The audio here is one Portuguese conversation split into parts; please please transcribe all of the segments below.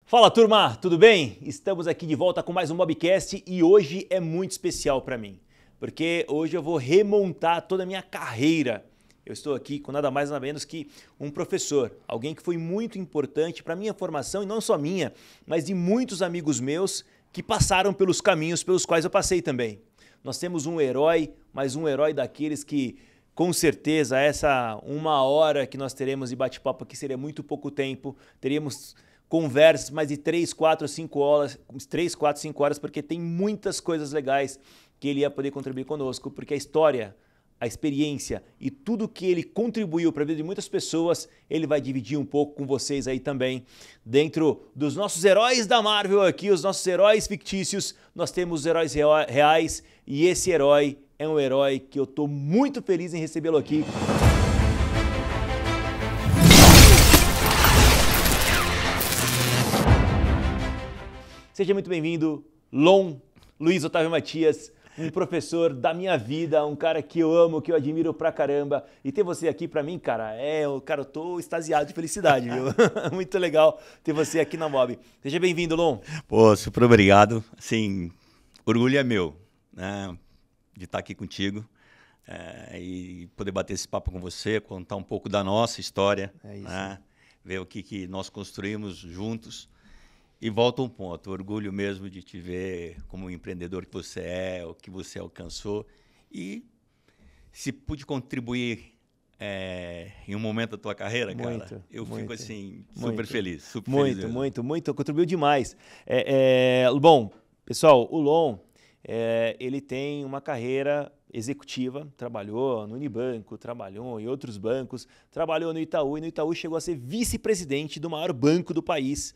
Fala turma, tudo bem? Estamos aqui de volta com mais um Mobcast e hoje é muito especial para mim, porque hoje eu vou remontar toda a minha carreira. Eu estou aqui com nada mais nada menos que um professor, alguém que foi muito importante para a minha formação e não só minha, mas de muitos amigos meus que passaram pelos caminhos pelos quais eu passei também. Nós temos um herói, mas um herói daqueles que com certeza essa uma hora que nós teremos de bate-papo aqui seria muito pouco tempo, teríamos conversas mais de 3, 4, 5 horas, porque tem muitas coisas legais que ele ia poder contribuir conosco, porque a história, a experiência e tudo que ele contribuiu para a vida de muitas pessoas, ele vai dividir um pouco com vocês aí também. Dentro dos nossos heróis da Marvel aqui, os nossos heróis fictícios, nós temos os heróis reais e esse herói é um herói que eu estou muito feliz em recebê-lo aqui. Seja muito bem-vindo, Luiz Otávio Matias, um professor da minha vida, um cara que eu amo, que eu admiro pra caramba. E ter você aqui pra mim, cara, eu tô extasiado de felicidade, viu? Muito legal ter você aqui na Mob. Seja bem-vindo, Lon. Pô, super obrigado. Assim, orgulho é meu, né, de estar aqui contigo e poder bater esse papo com você, contar um pouco da nossa história, né, ver o que nós construímos juntos. E volta um ponto, orgulho mesmo de te ver como empreendedor que você é, o que você alcançou. E se pude contribuir em um momento da tua carreira, cara, eu fico assim, super feliz. Super feliz mesmo. Muito, contribuiu demais. Bom, pessoal, o Lon, ele tem uma carreira executiva, trabalhou no Unibanco, trabalhou em outros bancos, trabalhou no Itaú, e no Itaú chegou a ser vice-presidente do maior banco do país.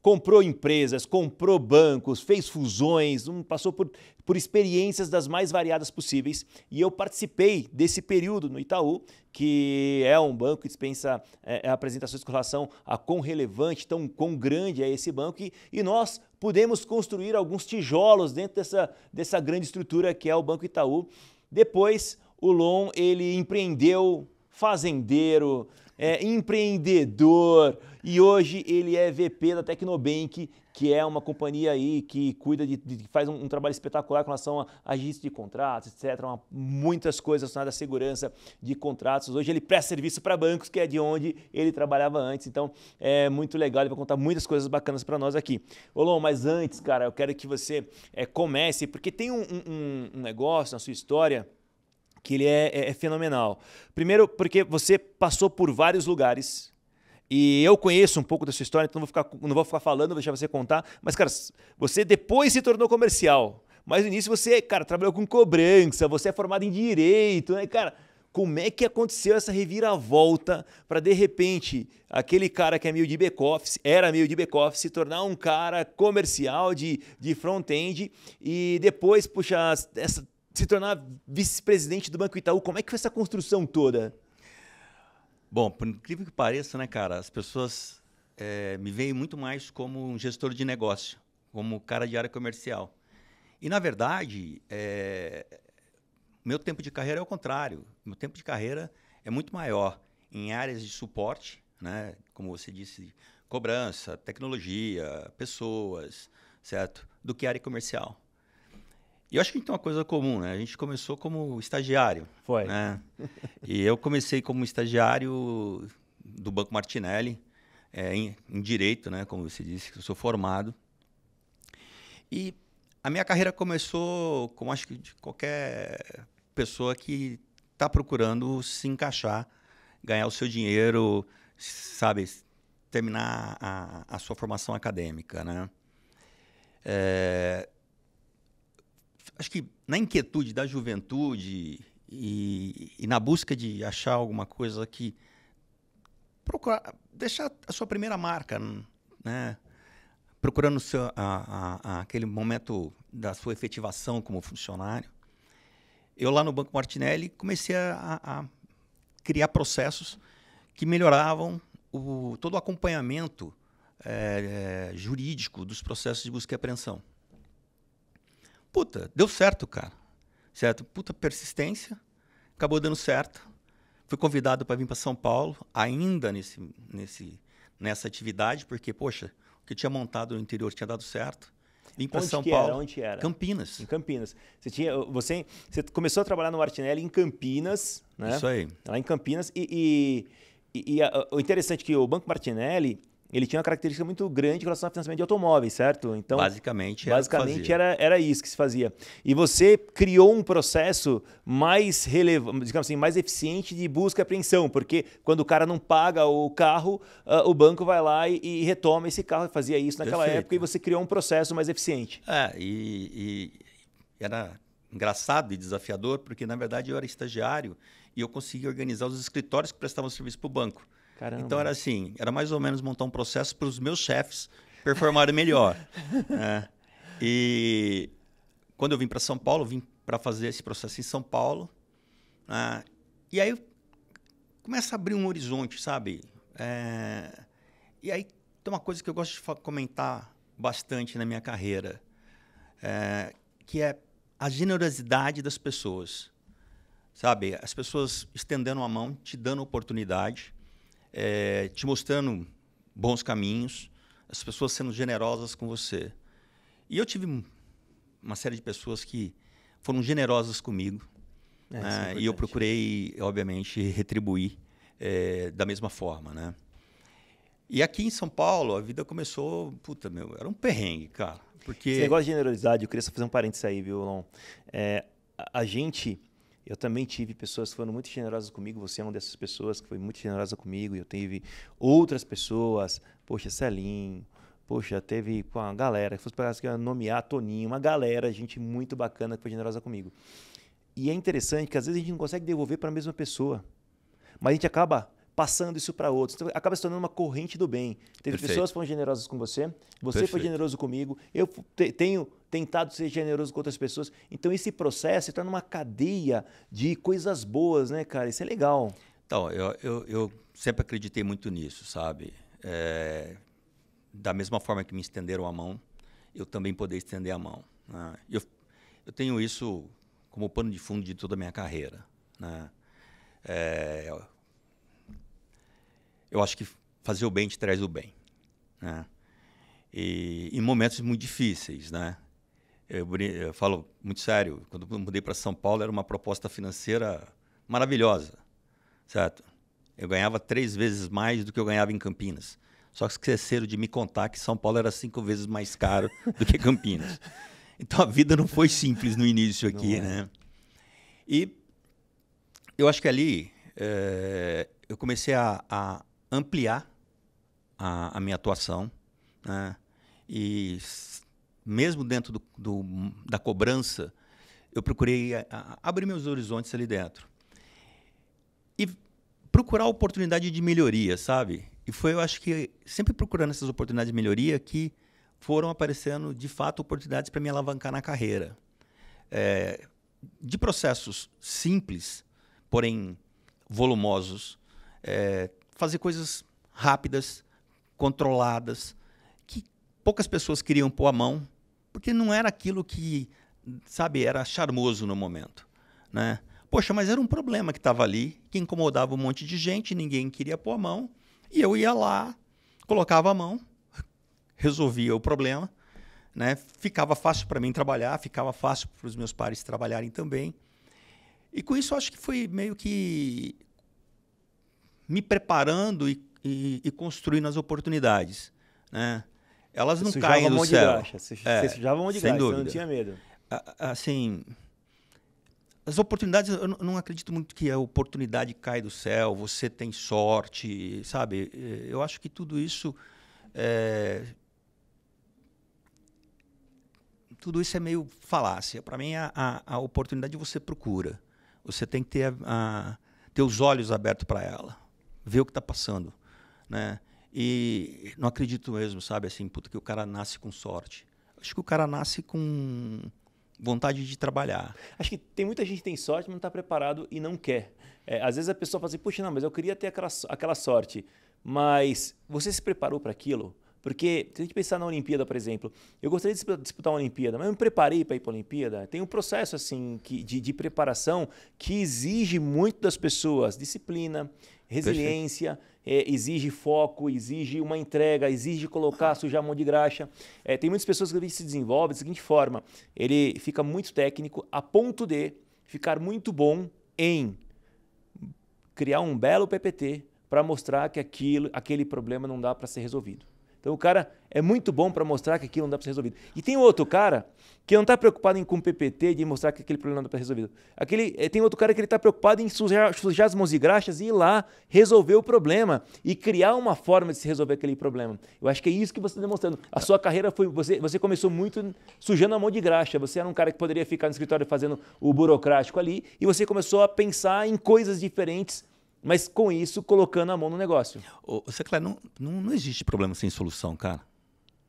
Comprou empresas, comprou bancos, fez fusões, passou por experiências das mais variadas possíveis. E eu participei desse período no Itaú, que é um banco que dispensa apresentações com relação a quão relevante, quão grande é esse banco. E nós pudemos construir alguns tijolos dentro dessa grande estrutura que é o Banco Itaú. Depois, o Lon, ele empreendeu, fazendeiro, empreendedor, e hoje ele é VP da Tecnobank, que é uma companhia aí que cuida faz um trabalho espetacular com relação a registro de contratos, etc. Muitas coisas relacionadas à segurança de contratos. Hoje ele presta serviço para bancos, que é de onde ele trabalhava antes. Então é muito legal, ele vai contar muitas coisas bacanas para nós aqui. Ô Lon, mas antes, cara, eu quero que você comece, porque tem um negócio na sua história que ele é fenomenal. Primeiro, porque você passou por vários lugares e eu conheço um pouco da sua história, então não vou ficar falando, vou deixar você contar. Mas, cara, você depois se tornou comercial, mas no início você, cara, trabalhou com cobrança, você é formado em direito, né, cara? Como é que aconteceu essa reviravolta para, de repente, aquele cara que é meio de back-office, era meio de back-office, se tornar um cara comercial de front-end e depois, puxa, se tornar vice-presidente do Banco Itaú? Como é que foi essa construção toda? Bom, por incrível que pareça, né, cara, as pessoas me veem muito mais como um gestor de negócio, como cara de área comercial. E, na verdade, meu tempo de carreira é o contrário. Meu tempo de carreira é muito maior em áreas de suporte, né, como você disse, cobrança, tecnologia, pessoas, certo? Do que área comercial. E eu acho que a gente tem uma coisa comum, né? A gente começou como estagiário. Foi. Né? E eu comecei como estagiário do Banco Martinelli, em Direito, né? Como você disse, que eu sou formado. E a minha carreira começou, como acho que de qualquer pessoa que está procurando se encaixar, ganhar o seu dinheiro, sabe? Terminar a sua formação acadêmica, né? Acho que na inquietude da juventude e na busca de achar alguma coisa que procurar deixar a sua primeira marca, né? Procurando aquele momento da sua efetivação como funcionário. Eu lá no Banco Martinelli comecei a criar processos que melhoravam todo o acompanhamento jurídico dos processos de busca e apreensão. Puta, deu certo, cara. Certo? Puta persistência, acabou dando certo. Fui convidado para vir para São Paulo, ainda nessa atividade, porque, poxa, que eu tinha montado no interior tinha dado certo. Vim para São Onde Paulo. que era? Campinas. Em Campinas. Você começou a trabalhar no Martinelli em Campinas, né? Isso aí. Lá em Campinas. O interessante é que o Banco Martinelli, ele tinha uma característica muito grande em relação ao financiamento de automóveis, certo? Então, basicamente era isso que se fazia. E você criou um processo mais relevante, digamos assim, mais eficiente de busca e apreensão, porque quando o cara não paga o carro, o banco vai lá e retoma esse carro, e fazia isso naquela época, e você criou um processo mais eficiente. E era engraçado e desafiador, porque na verdade eu era estagiário e eu conseguia organizar os escritórios que prestavam serviço para o banco. Caramba. Então era assim, era mais ou menos montar um processo para os meus chefes performarem melhor. E quando eu vim para São Paulo, vim para fazer esse processo em São Paulo. E aí começa a abrir um horizonte, sabe? E aí tem uma coisa que eu gosto de comentar bastante na minha carreira, que é a generosidade das pessoas. Sabe? As pessoas estendendo a mão, te dando oportunidade, te mostrando bons caminhos, as pessoas sendo generosas com você. E eu tive uma série de pessoas que foram generosas comigo, e eu procurei, obviamente, retribuir da mesma forma, né? E aqui em São Paulo, a vida começou, era um perrengue, cara. Porque... Esse negócio de generosidade, eu queria só fazer um parênteses aí, viu, Lon? Eu também tive pessoas que foram muito generosas comigo, você é uma dessas pessoas que foi muito generosa comigo, e eu tive outras pessoas, poxa, Celinho, poxa, teve uma galera, se fosse para nomear Toninho, uma galera, gente muito bacana que foi generosa comigo. E é interessante que às vezes a gente não consegue devolver para a mesma pessoa, mas a gente acaba passando isso para outros. Então, acaba se tornando uma corrente do bem. Teve pessoas que foram generosas com você, você foi generoso comigo, eu tenho tentado ser generoso com outras pessoas. Então, esse processo se torna uma cadeia de coisas boas, né, cara? Isso é legal. Então, eu sempre acreditei muito nisso, sabe? Da mesma forma que me estenderam a mão, eu também poder estender a mão, né? Eu tenho isso como pano de fundo de toda a minha carreira, né? Eu acho que fazer o bem te traz o bem, né? E em momentos muito difíceis, né? Eu falo muito sério, quando eu mudei para São Paulo era uma proposta financeira maravilhosa, certo? Eu ganhava 3 vezes mais do que eu ganhava em Campinas. Só que esqueceram de me contar que São Paulo era 5 vezes mais caro do que Campinas. Então a vida não foi simples no início aqui, né? E eu acho que ali eu comecei a ampliar a minha atuação, né? E mesmo dentro da cobrança, eu procurei abrir meus horizontes ali dentro. E procurar oportunidade de melhoria, sabe? E foi, eu acho que, sempre procurando essas oportunidades de melhoria que foram aparecendo, de fato, oportunidades para me alavancar na carreira. De processos simples, porém volumosos, fazer coisas rápidas, controladas, que poucas pessoas queriam pôr a mão, porque não era aquilo que, sabe, era charmoso no momento, né? Poxa, mas era um problema que estava ali, que incomodava um monte de gente, ninguém queria pôr a mão, e eu ia lá, colocava a mão, resolvia o problema, né? Ficava fácil para mim trabalhar, ficava fácil para os meus pares trabalharem também. E com isso, eu acho que foi meio que me preparando e construindo as oportunidades, né? Elas não caem do céu. Você sujava a mão de graxa, você não tinha medo. Assim, as oportunidades, eu não acredito muito que a oportunidade cai do céu, você tem sorte, sabe? Eu acho que tudo isso é meio falácia. Para mim, a oportunidade você procura. Você tem que ter os olhos abertos para ela, ver o que está passando, né? E não acredito mesmo, sabe, assim, que o cara nasce com sorte. Acho que o cara nasce com vontade de trabalhar. Acho que tem muita gente que tem sorte, mas não está preparado e não quer. Às vezes a pessoa fala assim, puxa, não, mas eu queria ter aquela sorte. Mas você se preparou para aquilo? Porque, se a gente pensar na Olimpíada, por exemplo, eu gostaria de disputar uma Olimpíada, mas eu me preparei para ir para a Olimpíada. Tem um processo assim, de preparação que exige muito das pessoas, disciplina, resiliência. Perfeito. exige foco, exige uma entrega, exige colocar, sujar a mão de graxa. Tem muitas pessoas que se desenvolvem da seguinte forma, ele fica muito técnico a ponto de ficar muito bom em criar um belo PPT para mostrar que aquele problema não dá para ser resolvido. Então o cara é muito bom para mostrar que aquilo não dá para ser resolvido. E tem outro cara que não está preocupado em com PPT de mostrar que aquele problema não dá para ser resolvido. Tem outro cara que ele está preocupado em sujar as mãos de graxas e ir lá resolver o problema e criar uma forma de se resolver aquele problema. Eu acho que é isso que você está demonstrando. A sua carreira foi... Você começou muito sujando a mão de graxa. Você era um cara que poderia ficar no escritório fazendo o burocrático ali e você começou a pensar em coisas diferentes, mas com isso colocando a mão no negócio. Você, claro, não existe problema sem solução, cara.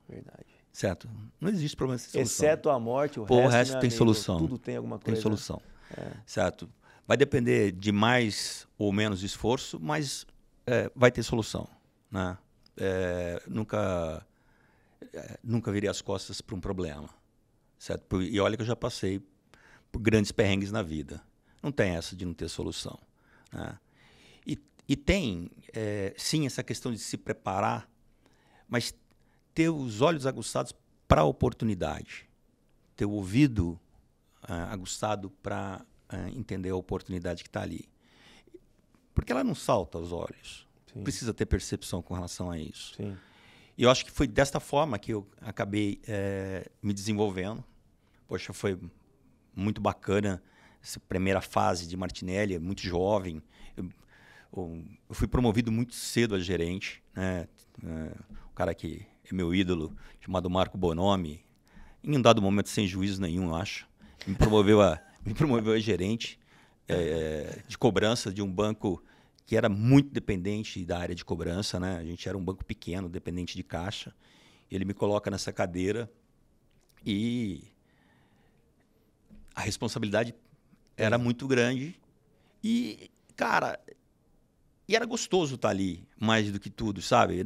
Verdade. Certo? Não existe problema sem solução. Exceto a morte, o resto tem solução. Tudo tem alguma coisa. Tem solução. Certo? Vai depender de mais ou menos esforço, mas vai ter solução. Né? Nunca virei as costas para um problema. Certo? E olha que eu já passei por grandes perrengues na vida. Não tem essa de não ter solução. Né? E tem, sim, essa questão de se preparar, mas ter os olhos aguçados para a oportunidade, ter o ouvido aguçado para entender a oportunidade que está ali. Porque ela não salta aos olhos. Sim. Precisa ter percepção com relação a isso. Sim. E eu acho que foi desta forma que eu acabei me desenvolvendo. Poxa, foi muito bacana essa primeira fase de Martinelli, muito jovem. Eu fui promovido muito cedo a gerente, né? O cara que é meu ídolo, chamado Marco Bonomi, em um dado momento sem juízo nenhum, eu acho, me promoveu a gerente de cobrança de um banco que era muito dependente da área de cobrança, né? A gente era um banco pequeno, dependente de caixa. Ele me coloca nessa cadeira e a responsabilidade era muito grande e, cara... E era gostoso estar ali, mais do que tudo, sabe?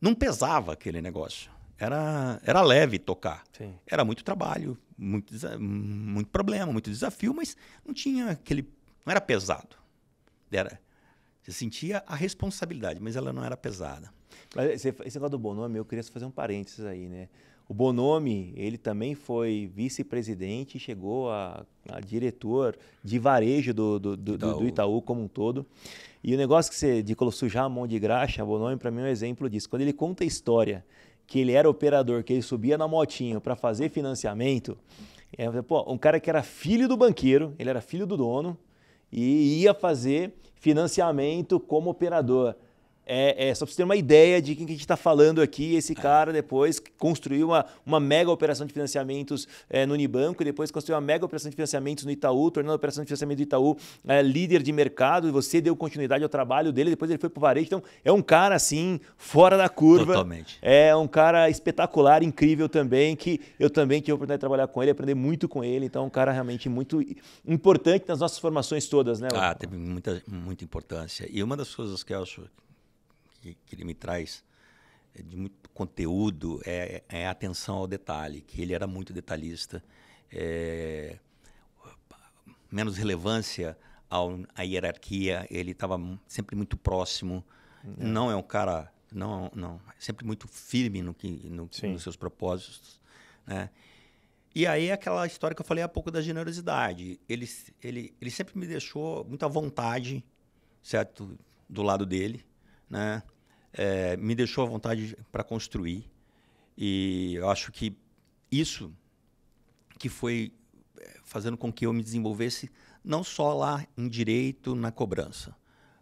Não pesava aquele negócio. Era leve tocar. Sim. Era muito trabalho, muito problema, muito desafio, mas não tinha aquele... Não era pesado. Você sentia a responsabilidade, mas ela não era pesada. Mas esse negócio do Bonomi, eu queria fazer um parênteses aí, né? O Bonomi, ele também foi vice-presidente e chegou a diretor de varejo do Itaú como um todo. E o negócio de sujar a mão de graxa, o Bonomi para mim é um exemplo disso. Quando ele conta a história que ele era operador, que ele subia na motinho para fazer financiamento, um cara que era filho do banqueiro, ele era filho do dono e ia fazer financiamento como operador. Só para você ter uma ideia de quem que a gente está falando aqui, esse cara depois construiu uma mega operação de financiamentos no Unibanco e depois construiu uma mega operação de financiamentos no Itaú, tornando a operação de financiamento do Itaú líder de mercado, e você deu continuidade ao trabalho dele, depois ele foi para o varejo. Então, é um cara assim, fora da curva. Totalmente. É um cara espetacular, incrível também, que eu também tive a oportunidade de trabalhar com ele, aprender muito com ele. Então, é um cara realmente muito importante nas nossas formações todas, né? Teve muita importância. E uma das coisas que eu acho que ele me traz de muito conteúdo é a atenção ao detalhe, que ele era muito detalhista, menos relevância à hierarquia, ele estava sempre muito próximo, não é um cara, não sempre muito firme nos seus propósitos, né? E aí aquela história que eu falei há pouco da generosidade, ele sempre me deixou muito à vontade, certo, do lado dele, né? Me deixou à vontade para construir. E eu acho que isso que foi fazendo com que eu me desenvolvesse não só lá em direito, na cobrança.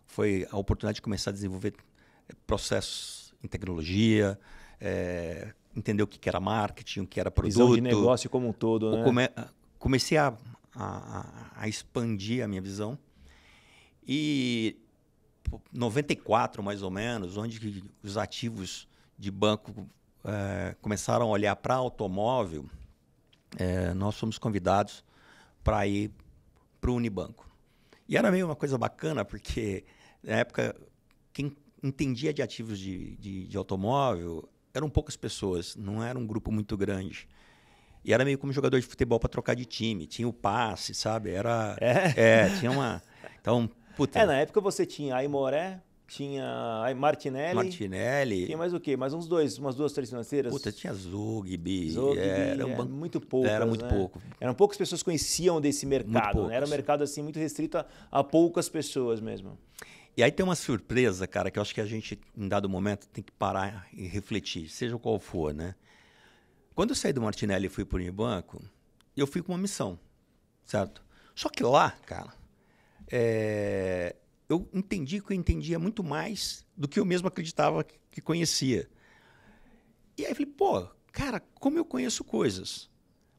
Foi a oportunidade de começar a desenvolver processos em tecnologia, entender o que era marketing, o que era produto. Visão de negócio como um todo, né? Comecei a expandir a minha visão. E 94, mais ou menos, onde os ativos de banco começaram a olhar para automóvel, nós fomos convidados para ir para o Unibanco. E era meio uma coisa bacana, porque na época quem entendia de ativos de automóvel eram poucas pessoas, não era um grupo muito grande. E era meio como jogador de futebol para trocar de time. Tinha o passe, sabe? Tinha uma... Então, Puta. Na época você tinha a Aimoré, tinha a Martinelli. Tinha mais o quê? Mais umas duas, três financeiras? Puta, tinha Zugby. Era um banco muito pouco. Era muito pouco. Eram poucas pessoas que conheciam desse mercado, né? Era um mercado assim muito restrito a poucas pessoas mesmo. E aí tem uma surpresa, cara, que eu acho que a gente, em dado momento, tem que parar e refletir, seja qual for, né? Quando eu saí do Martinelli e fui para o Unibanco, eu fui com uma missão, certo? Só que lá, cara, eu entendi que eu entendia muito mais do que eu mesmo acreditava que conhecia. E aí eu falei, pô, cara, como eu conheço coisas?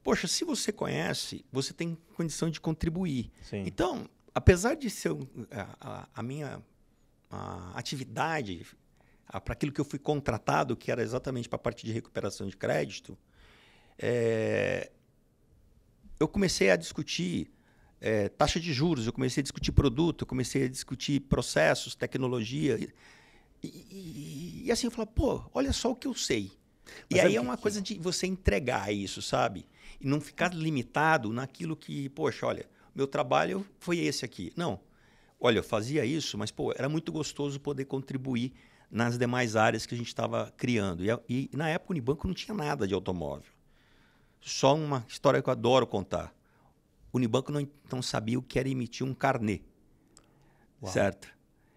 Poxa, se você conhece, você tem condição de contribuir. Sim. Então, apesar de ser a minha atividade, para aquilo que eu fui contratado, que era exatamente para a parte de recuperação de crédito, eu comecei a discutir taxa de juros, eu comecei a discutir produto, eu comecei a discutir processos, tecnologia. E assim eu falei, pô, olha só o que eu sei. Mas e aí é uma coisa de você entregar isso, sabe? E não ficar limitado naquilo que, poxa, olha, meu trabalho foi esse aqui. Não. Olha, eu fazia isso, mas pô, era muito gostoso poder contribuir nas demais áreas que a gente estava criando. E na época o Unibanco não tinha nada de automóvel. Só uma história que eu adoro contar. O Unibanco não sabia o que era emitir um carnê. Uau. Certo?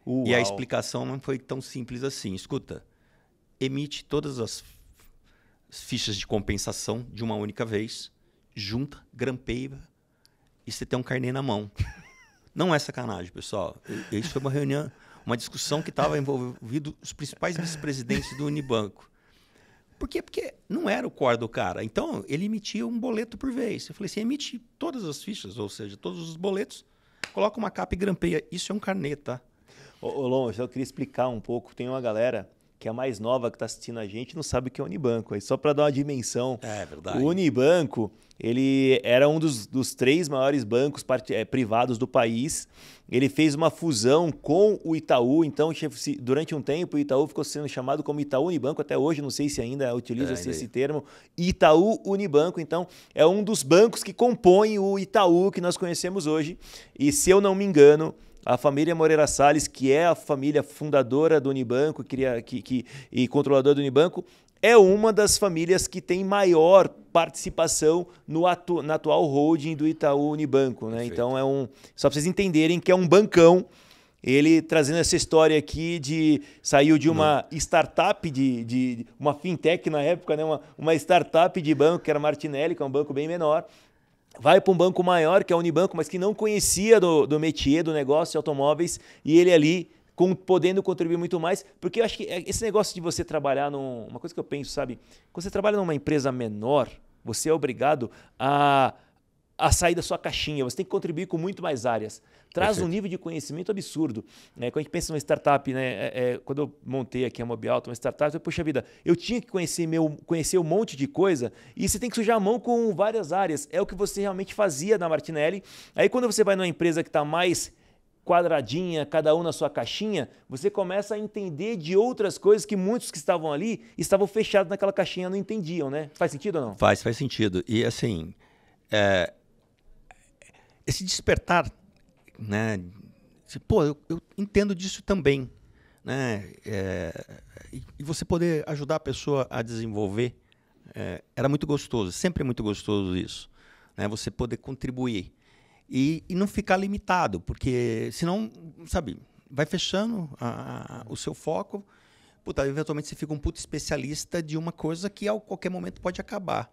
Uau. E a explicação não foi tão simples assim. Escuta, emite todas as fichas de compensação de uma única vez, junta, grampeia e você tem um carnê na mão. Não é sacanagem, pessoal. Isso foi uma reunião, uma discussão que estava envolvido os principais vice-presidentes do Unibanco. Por quê? Porque não era o core do cara. Então, ele emitia um boleto por vez. Eu falei assim, emite todas as fichas, ou seja, todos os boletos, coloca uma capa e grampeia. Isso é um carnê, tá? Ô, Lon, eu queria explicar um pouco. Tem uma galera que é mais nova que está assistindo a gente não sabe o que é o Unibanco. Aí só para dar uma dimensão, verdade. O Unibanco ele era um dos 3 maiores bancos privados do país. Ele fez uma fusão com o Itaú, então durante um tempo o Itaú ficou sendo chamado como Itaú Unibanco, até hoje, não sei se ainda utiliza-se esse termo, Itaú Unibanco. Então é um dos bancos que compõem o Itaú que nós conhecemos hoje. E se eu não me engano, a família Moreira Salles, que é a família fundadora do Unibanco e controladora do Unibanco, é uma das famílias que tem maior participação na atual holding do Itaú Unibanco, né? Então só para vocês entenderem que é um bancão. Ele trazendo essa história aqui saiu de uma startup, de uma fintech na época, né? Uma startup de banco, que era Martinelli, que é um banco bem menor. Vai para um banco maior, que é o Unibanco, mas que não conhecia do métier, do negócio de automóveis, e ele ali podendo contribuir muito mais, porque eu acho que esse negócio de você trabalhar uma coisa que eu penso, sabe? Quando você trabalha numa empresa menor, você é obrigado a sair da sua caixinha, você tem que contribuir com muito mais áreas. Traz um nível de conhecimento absurdo. Quando a gente pensa numa startup, né? Quando eu montei aqui a Mobiauto, uma startup, eu, poxa vida, eu tinha que conhecer um monte de coisa e você tem que sujar a mão com várias áreas. É o que você realmente fazia na Martinelli. Aí quando você vai numa empresa que está mais quadradinha, cada um na sua caixinha, você começa a entender de outras coisas que muitos que estavam ali estavam fechados naquela caixinha, não entendiam, né? Faz sentido ou não? Faz sentido. E assim, esse despertar, né? Pô, eu entendo disso também, né? E você poder ajudar a pessoa a desenvolver, era muito gostoso, sempre é muito gostoso isso, né? Você poder contribuir e não ficar limitado, porque senão, sabe, vai fechando o seu foco, puta, eventualmente você fica um puto especialista de uma coisa que a qualquer momento pode acabar.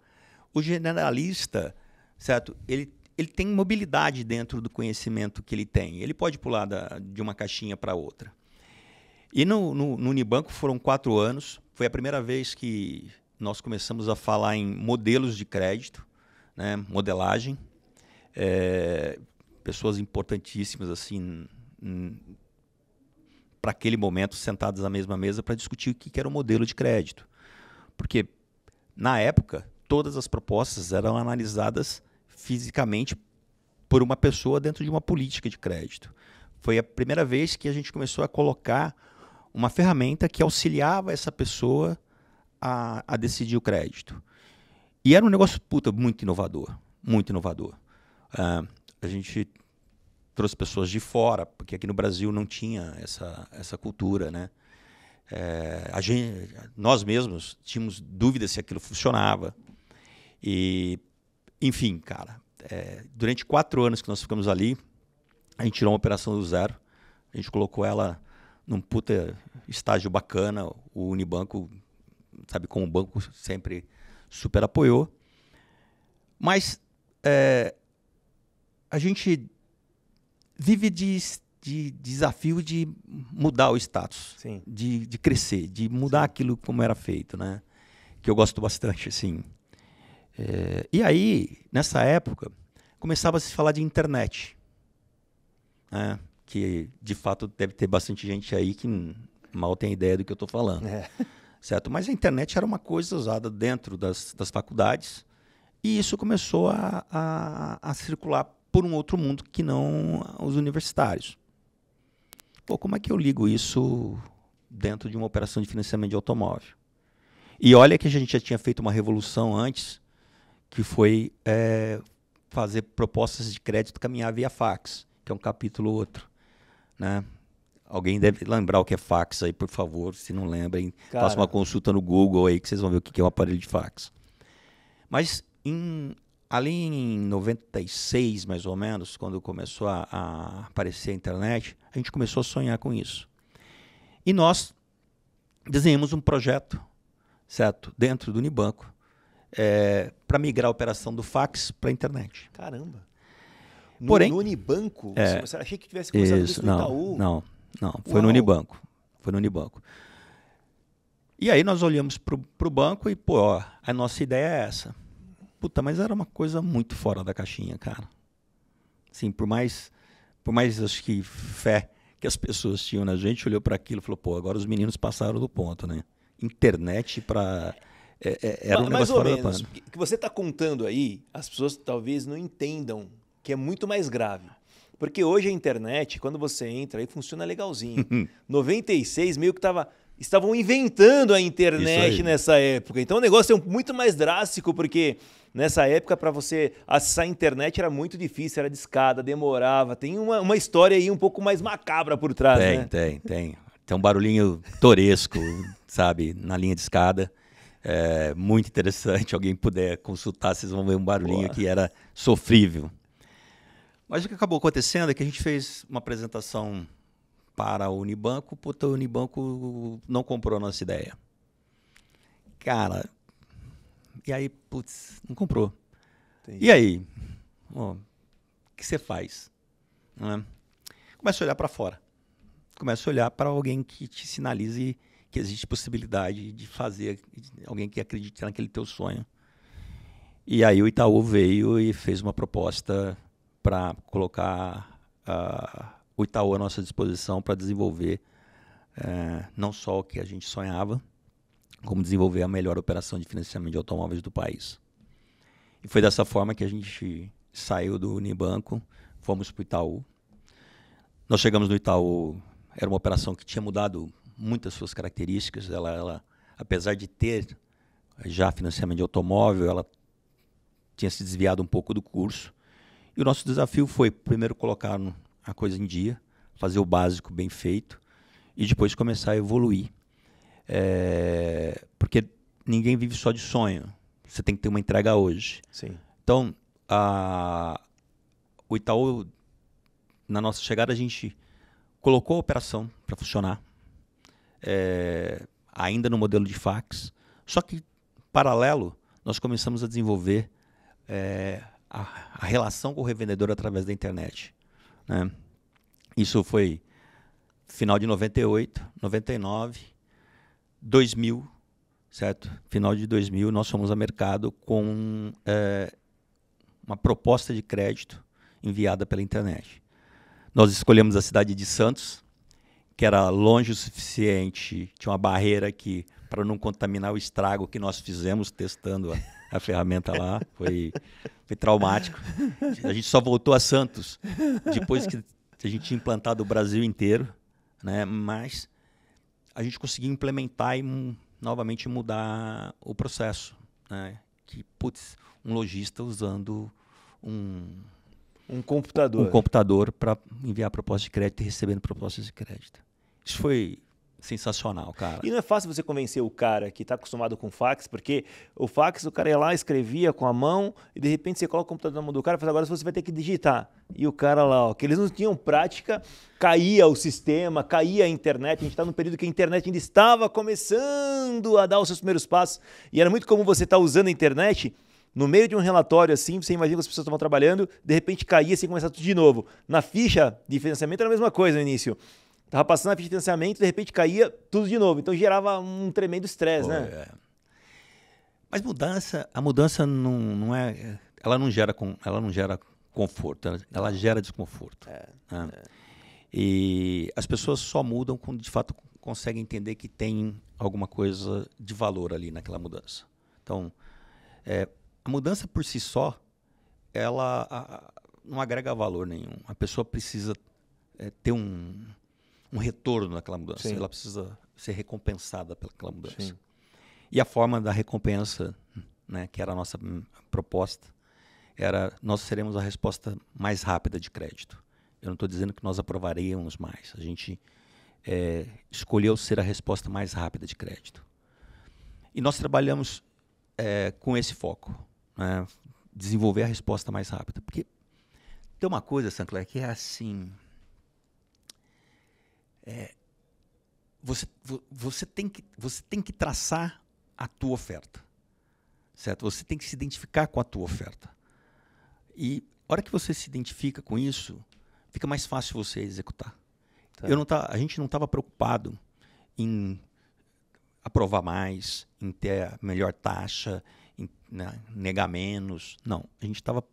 O generalista, certo? Ele tem mobilidade dentro do conhecimento que ele tem. Ele pode pular de uma caixinha para outra. E no Unibanco foram 4 anos. Foi a primeira vez que nós começamos a falar em modelos de crédito, né? Modelagem. Pessoas importantíssimas assim para aquele momento sentadas à mesma mesa para discutir o que era o modelo de crédito. Porque, na época, todas as propostas eram analisadas fisicamente por uma pessoa dentro de uma política de crédito. Foi a primeira vez que a gente começou a colocar uma ferramenta que auxiliava essa pessoa a decidir o crédito. E era um negócio muito inovador, muito inovador. A gente trouxe pessoas de fora, porque aqui no Brasil não tinha essa cultura, né? Nós mesmos tínhamos dúvidas se aquilo funcionava. E, enfim, cara, durante 4 anos que nós ficamos ali, a gente tirou uma operação do zero, a gente colocou ela num puta estágio bacana, o Unibanco, sabe, como o banco sempre super apoiou. Mas a gente vive de desafio de mudar o status, de crescer, de mudar aquilo como era feito, né? Que eu gosto bastante, assim. E aí, nessa época, começava a se falar de internet, né? Que, de fato, deve ter bastante gente aí que mal tem ideia do que eu estou falando. Certo? Mas a internet era uma coisa usada dentro das faculdades e isso começou a circular por um outro mundo que não os universitários. Pô, como é que eu ligo isso dentro de uma operação de financiamento de automóvel? E olha que a gente já tinha feito uma revolução antes, que foi fazer propostas de crédito caminhar via fax, que é um capítulo outro, né? Alguém deve lembrar o que é fax aí, por favor. Se não lembrem, faça uma consulta no Google aí que vocês vão ver o que é um aparelho de fax. Mas ali em 96, mais ou menos, quando começou a aparecer a internet, a gente começou a sonhar com isso. E nós desenhamos um projeto, certo, dentro do Unibanco, para migrar a operação do fax para a internet. Caramba! Porém, no Unibanco? Você achei que tivesse começado isso no Itaú? Não, foi no Unibanco. Foi no Unibanco. E aí nós olhamos pro banco e, pô, a nossa ideia é essa. Puta, mas era uma coisa muito fora da caixinha, cara. Assim, por mais acho que fé que as pessoas tinham na gente, olhou para aquilo e falou, pô, agora os meninos passaram do ponto, né? Internet para... era um mais negócio ou fora menos. da pano. O que você está contando aí, as pessoas talvez não entendam que é muito mais grave. Porque hoje a internet, quando você entra, aí funciona legalzinho. 96, meio que estavam inventando a internet nessa época. Então o negócio é muito mais drástico, porque nessa época, para você acessar a internet era muito difícil, era de escada, demorava. Tem uma história aí um pouco mais macabra por trás, né? Tem. Tem um barulhinho toresco, sabe, na linha de escada. Muito interessante. Alguém puder consultar, vocês vão ver um barulhinho que era sofrível. Mas o que acabou acontecendo é que a gente fez uma apresentação para o Unibanco, o Unibanco não comprou a nossa ideia. Cara, e aí, putz, não comprou. Entendi. E aí, o que você faz? Começa a olhar para fora. Começa a olhar para alguém que te sinalize que existe possibilidade de fazer, alguém que acredite naquele teu sonho. E aí o Itaú veio e fez uma proposta para colocar o Itaú à nossa disposição para desenvolver não só o que a gente sonhava, como desenvolver a melhor operação de financiamento de automóveis do país. E foi dessa forma que a gente saiu do Unibanco, fomos para o Itaú. Nós chegamos no Itaú, era uma operação que tinha mudado muitas suas características. Ela, apesar de ter já financiamento de automóvel, ela tinha se desviado um pouco do curso. E o nosso desafio foi, primeiro, colocar a coisa em dia, fazer o básico bem feito e depois começar a evoluir. Porque ninguém vive só de sonho. Você tem que ter uma entrega hoje. Sim. Então, o Itaú, na nossa chegada, a gente colocou a operação para funcionar, ainda no modelo de fax. Só que, paralelo, nós começamos a desenvolver a relação com o revendedor através da internet, né? Isso foi final de 98, 99, 2000, certo? Final de 2000, nós fomos a mercado com uma proposta de crédito enviada pela internet. Nós escolhemos a cidade de Santos, que era longe o suficiente, tinha uma barreira que, para não contaminar o estrago que nós fizemos testando a ferramenta lá, foi traumático. A gente só voltou a Santos depois que a gente tinha implantado o Brasil inteiro, né? Mas a gente conseguiu implementar e novamente mudar o processo, né? Que, putz, um lojista usando Um computador. Um computador para enviar proposta de crédito e recebendo propostas de crédito. Isso foi sensacional, cara. E não é fácil você convencer o cara que está acostumado com fax, porque o fax, o cara ia lá, escrevia com a mão, e de repente você coloca o computador na mão do cara e fala, agora você vai ter que digitar. E o cara lá, ó, que eles não tinham prática, caía o sistema, caía a internet. A gente está num período que a internet ainda estava começando a dar os seus primeiros passos. E era muito comum você estar usando a internet, no meio de um relatório assim, você imagina que as pessoas estavam trabalhando, de repente caía assim e começava tudo de novo. Na ficha de financiamento era a mesma coisa no início. Tava passando a ficha de financiamento, de repente caía tudo de novo. Então gerava um tremendo estresse, né? É. Mas a mudança não é, ela não gera conforto, ela gera desconforto. Né? E as pessoas só mudam quando de fato conseguem entender que tem alguma coisa de valor ali naquela mudança. Então, a mudança por si só, ela não agrega valor nenhum. A pessoa precisa ter um retorno naquela mudança. Sim. Ela precisa ser recompensada pelaquela mudança. Sim. E a forma da recompensa, né, que era a nossa proposta, era nós seremos a resposta mais rápida de crédito. Eu não estou dizendo que nós aprovaríamos mais. A gente escolheu ser a resposta mais rápida de crédito. E nós trabalhamos com esse foco, né, desenvolver a resposta mais rápida. Porque tem uma coisa, Sancler, que é assim... Você tem que traçar a tua oferta, certo? Você tem que se identificar com a tua oferta. E a hora que você se identifica com isso, fica mais fácil você executar. Tá. A gente não estava preocupado em aprovar mais, em ter a melhor taxa, em negar menos. Não, a gente estava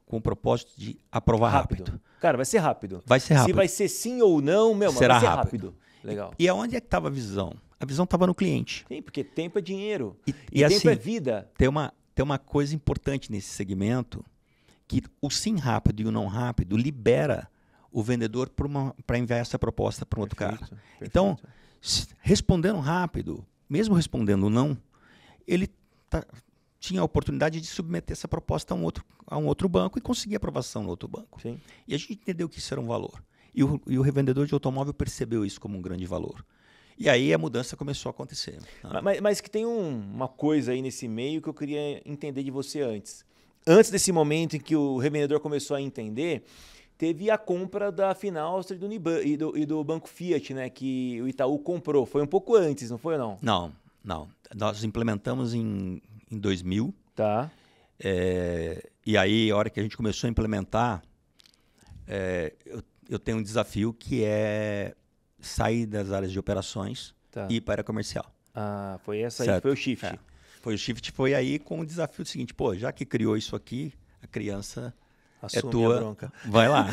com o propósito de aprovar rápido. Cara, vai ser rápido. Vai ser rápido. Se vai ser sim ou não, mas vai ser rápido. Legal. E aonde é que estava a visão? A visão estava no cliente. Sim, porque tempo é dinheiro. E tempo assim, é vida. Tem uma coisa importante nesse segmento, que o sim rápido e o não rápido libera o vendedor para enviar essa proposta para um outro cara. Perfeito. Então, respondendo rápido, mesmo respondendo não, ele tinha a oportunidade de submeter essa proposta a um outro banco e conseguir aprovação no outro banco. Sim. E a gente entendeu que isso era um valor. E o revendedor de automóvel percebeu isso como um grande valor. E aí a mudança começou a acontecer. Mas que tem uma coisa aí nesse meio que eu queria entender de você antes. Antes desse momento em que o revendedor começou a entender, teve a compra da Finaustria e do Banco Fiat, né, que o Itaú comprou. Foi um pouco antes, não foi ou não? Não. Nós implementamos em 2000. Tá. E aí, a hora que a gente começou a implementar, eu tenho um desafio que é sair das áreas de operações e ir para a área comercial. Ah, foi essa aí, foi o shift. Foi o shift, foi aí com o desafio seguinte, já que criou isso aqui, a criança assume tua, a bronca. Vai lá.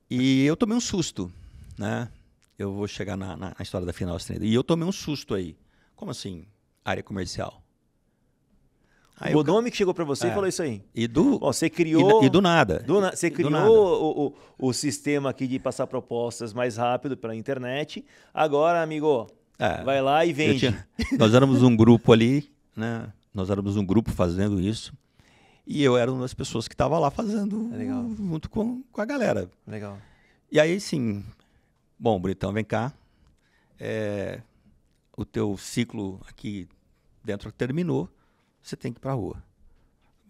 E eu tomei um susto, né? Eu vou chegar na história da Finaustria. E eu tomei um susto aí. Como assim, área comercial? O Bonomi que chegou para você e falou isso aí. Você criou... E do nada. Você criou o sistema aqui de passar propostas mais rápido pela internet. Agora, amigo, vai lá e vende. Nós éramos um grupo ali, né? Nós éramos um grupo fazendo isso. E eu era uma das pessoas que estava lá fazendo junto com a galera. Legal. E aí, sim... Bom, Britão, vem cá. O teu ciclo aqui dentro terminou. Você tem que ir para a rua.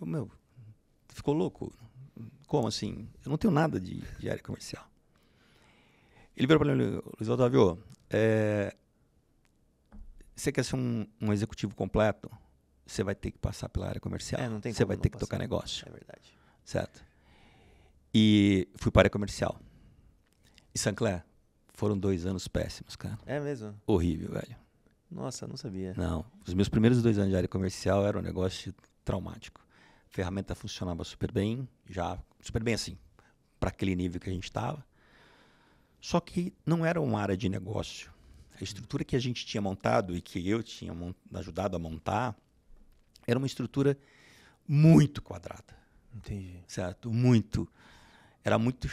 Meu, ficou louco? Como assim? Eu não tenho nada de área comercial. Ele virou para mim, Luiz Otávio, você quer ser um executivo completo? Você vai ter que passar pela área comercial. Não tem você como vai ter que tocar negócio. É verdade. Certo? E fui para a área comercial. E Sancler, foram 2 anos péssimos, cara. É mesmo? Horrível, velho. Nossa, não sabia. Não. Os meus primeiros 2 anos de área comercial era um negócio traumático. A ferramenta funcionava super bem assim, para aquele nível que a gente estava. Só que não era uma área de negócio. A estrutura que a gente tinha montado e que eu tinha ajudado a montar era uma estrutura muito quadrada. Entendi. Certo? Era muito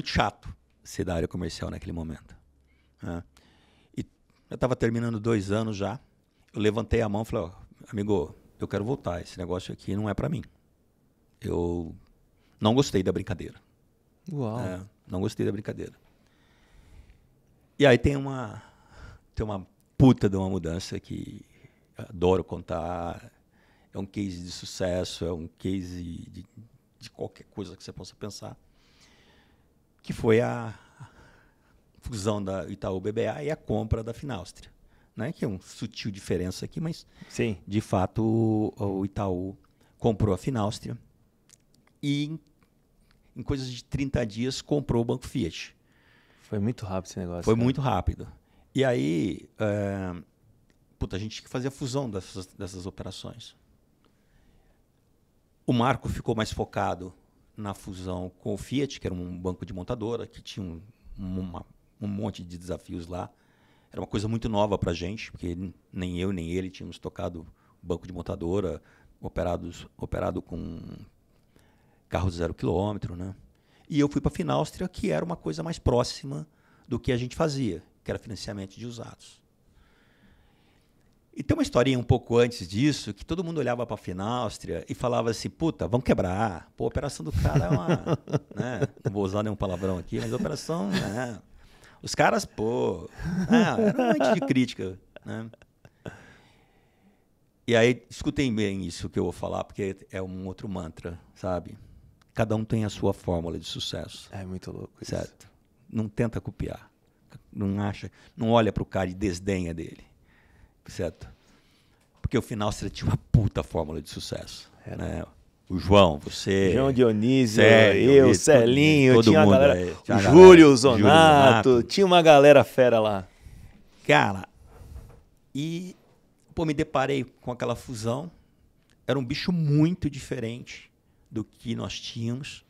chato ser da área comercial naquele momento. Né? Eu estava terminando 2 anos já. Eu levantei a mão e falei, amigo, eu quero voltar. Esse negócio aqui não é para mim. Eu Não gostei da brincadeira. Uau. Não gostei da brincadeira. E aí tem uma puta de uma mudança que eu adoro contar. É um case de sucesso, é um case de qualquer coisa que você possa pensar. Que foi a fusão da Itaú BBA e a compra da Finaustria. Né? Que é uma sutil diferença aqui, mas Sim. De fato o Itaú comprou a Finaustria e em coisas de 30 dias comprou o Banco Fiat. Foi muito rápido esse negócio. Foi muito rápido. E aí, a gente tinha que fazer a fusão dessas operações. O Marco ficou mais focado na fusão com o Fiat, que era um banco de montadora, que tinha um monte de desafios lá. Era uma coisa muito nova para a gente, porque nem eu nem ele tínhamos tocado banco de montadora, operado com carro de 0 quilômetro, né? E eu fui para a Finaustria, que era uma coisa mais próxima do que a gente fazia, que era financiamento de usados. E tem uma historinha um pouco antes disso, que todo mundo olhava para a Finaustria e falava assim, puta, vamos quebrar. Pô, a operação do cara é uma... né? Não vou usar nenhum palavrão aqui, mas a operação... Né? Os caras, era um monte de crítica. Né? E aí, escutem bem isso que eu vou falar, porque é um outro mantra, sabe? Cada um tem a sua fórmula de sucesso. É muito louco. Certo? Isso. Não tenta copiar. Não olha para o cara e desdenha dele. Certo? Porque o Finaustria tinha uma puta fórmula de sucesso. Né? O João, você... João Dionísio, Sérgio, eu, Celinho, todo tinha a mundo galera... aí, o Júlio Zonato, tinha uma galera fera lá. Cara, e me deparei com aquela fusão. Era um bicho muito diferente do que nós tínhamos.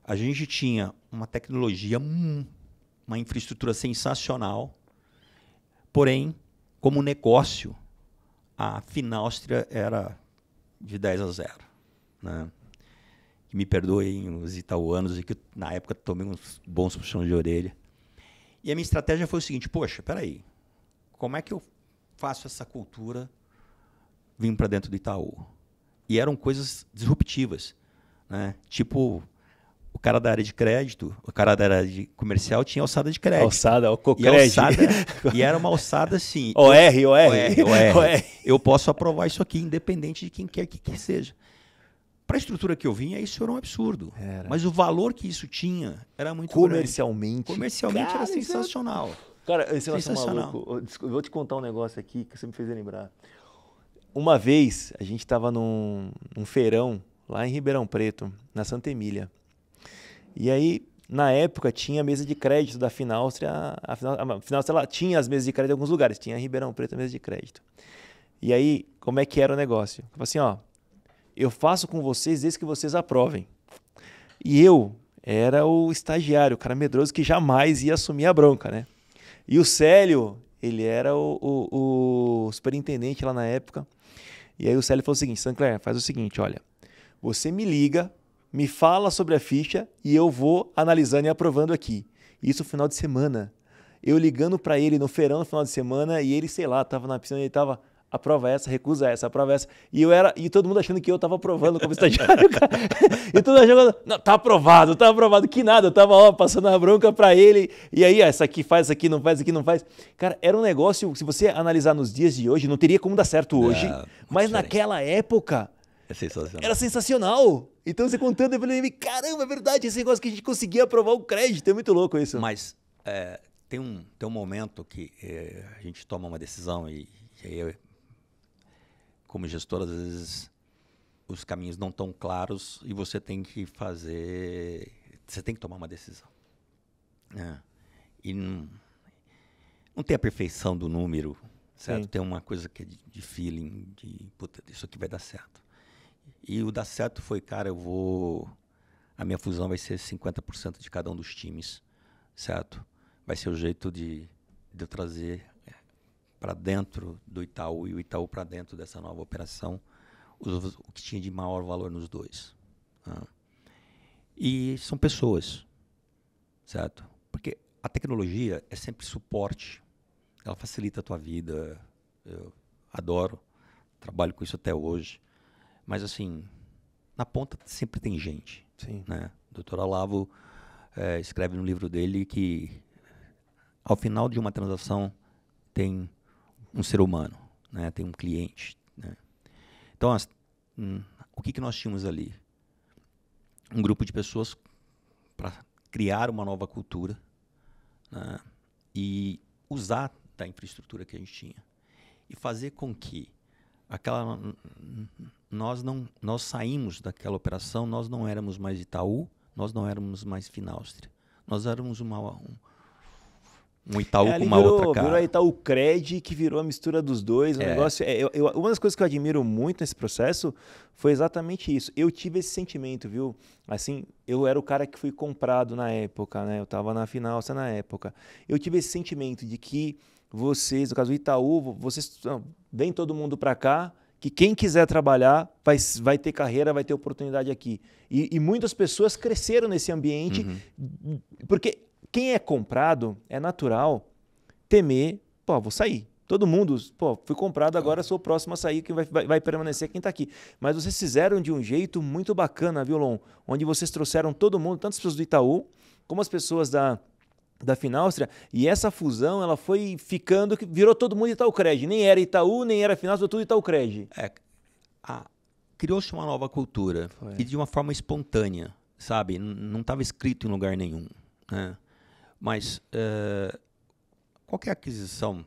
A gente tinha uma tecnologia, uma infraestrutura sensacional, porém, como negócio, a Finaustria era de 10-0. Né? Me perdoem os itauanos, e que na época tomei uns bons puxões de orelha. E a minha estratégia foi o seguinte, poxa, peraí, como é que eu faço essa cultura vir para dentro do Itaú? E eram coisas disruptivas. Né? Tipo, o cara da área de crédito, o cara da área de comercial tinha alçada de crédito. Alçada, o Cocred. E era uma alçada assim... OR. Eu posso aprovar isso aqui, independente de quem quer que seja. Para a estrutura que eu vinha, isso era um absurdo. Mas o valor que isso tinha era muito comercialmente. Grande. Comercialmente cara, era sensacional. Cara, esse negócio é maluco. Eu vou te contar um negócio aqui que você me fez lembrar. Uma vez, a gente estava num feirão lá em Ribeirão Preto, na Santa Emília. E aí, na época, tinha mesa de crédito da Finaustria. A Finaustria ela tinha as mesas de crédito em alguns lugares. Tinha em Ribeirão Preto a mesa de crédito. E aí, como é que era o negócio? Eu falei assim, ó, eu faço com vocês desde que vocês aprovem. E eu era o estagiário, o cara medroso que jamais ia assumir a bronca, né? E o Célio, ele era o superintendente lá na época. E aí o Célio falou o seguinte, Sancler, faz o seguinte, olha, você me liga, me fala sobre a ficha e eu vou analisando e aprovando aqui. Isso no final de semana. Eu ligando para ele no feirão no final de semana e ele, sei lá, tava na piscina e ele tava, aprova essa, recusa essa, aprova essa. E todo mundo achando que eu tava aprovando como estagiário, cara. E todo mundo achando, não, tá aprovado, que nada. Eu tava passando a bronca para ele. E aí, essa aqui faz, essa aqui não faz, essa aqui não faz. Cara, era um negócio, se você analisar nos dias de hoje, não teria como dar certo hoje. Mas naquela época... Era sensacional. Então você contando, eu falei, caramba, é verdade, esse negócio que a gente conseguia aprovar o crédito, é muito louco isso. Mas tem um momento que a gente toma uma decisão e aí, como gestor, às vezes os caminhos não estão claros e você tem que tomar uma decisão. E não tem a perfeição do número, certo? Sim. Tem uma coisa que é de feeling, puta, isso aqui vai dar certo. E o dar certo foi, cara, a minha fusão vai ser 50% de cada um dos times, certo? Vai ser o jeito de eu trazer para dentro do Itaú e o Itaú para dentro dessa nova operação o que tinha de maior valor nos dois. E são pessoas, certo? Porque a tecnologia é sempre suporte, ela facilita a tua vida, eu adoro, trabalho com isso até hoje. Mas, assim, na ponta sempre tem gente. Sim. Né? O Dr. Olavo escreve no livro dele que ao final de uma transação tem um ser humano, né? Tem um cliente. Né? Então, o que nós tínhamos ali? Um grupo de pessoas para criar uma nova cultura, né? E usar da infraestrutura que a gente tinha. E fazer com que nós saímos daquela operação, nós não éramos mais Itaú, nós não éramos mais Finaustria. Nós éramos um Itaú com uma outra cara. Virou a Itaú Cred, que virou a mistura dos dois. O negócio uma das coisas que eu admiro muito nesse processo foi exatamente isso. Eu tive esse sentimento, viu? Assim, eu era o cara que fui comprado na época, né? Eu estava na Finaustria na época. Eu tive esse sentimento de que vocês, no caso do Itaú, vem todo mundo para cá, que quem quiser trabalhar vai ter carreira, vai ter oportunidade aqui. E muitas pessoas cresceram nesse ambiente, porque quem é comprado, é natural temer, vou sair. Todo mundo, fui comprado, agora sou o próximo a sair, que vai permanecer quem está aqui. Mas vocês fizeram de um jeito muito bacana, viu, Lon? Onde vocês trouxeram todo mundo, tanto as pessoas do Itaú, como as pessoas da Finaustria, e essa fusão ela foi ficando, que virou todo mundo Itaú Cred. Nem era Itaú, nem era Finaustria, tudo Itaú Cred. Criou-se uma nova cultura, e de uma forma espontânea, sabe? Não estava escrito em lugar nenhum. Né? Mas qualquer aquisição,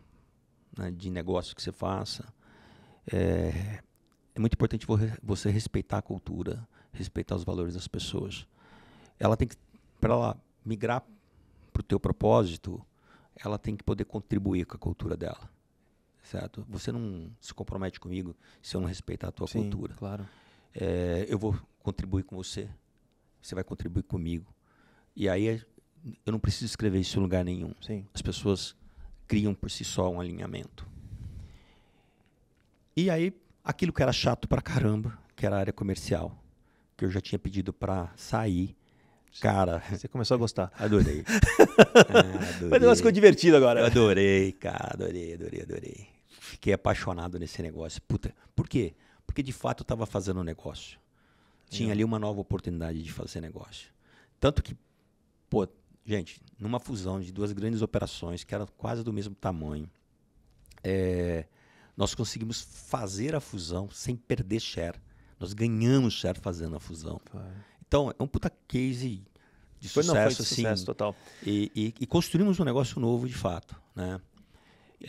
né, de negócio que você faça, é muito importante você respeitar a cultura, respeitar os valores das pessoas. Ela tem que, para ela migrar para o teu propósito, ela tem que poder contribuir com a cultura dela, certo? Você não se compromete comigo se eu não respeitar a tua cultura. Claro. Eu vou contribuir com você, você vai contribuir comigo. E aí eu não preciso escrever isso em lugar nenhum. Sim. As pessoas criam por si só um alinhamento. E aí, aquilo que era chato pra caramba, que era a área comercial, que eu já tinha pedido para sair, cara... Você começou a gostar. Adorei. Mas o negócio ficou divertido agora. Eu adorei, cara. Adorei. Fiquei apaixonado nesse negócio. Puta, por quê? Porque, de fato, eu estava fazendo um negócio. Tinha ali uma nova oportunidade de fazer negócio. Tanto que, gente, numa fusão de duas grandes operações, que eram quase do mesmo tamanho, nós conseguimos fazer a fusão sem perder share. Nós ganhamos share fazendo a fusão. Então, é um puta case de sucesso. Foi assim, sucesso total. E construímos um negócio novo, de fato. Né?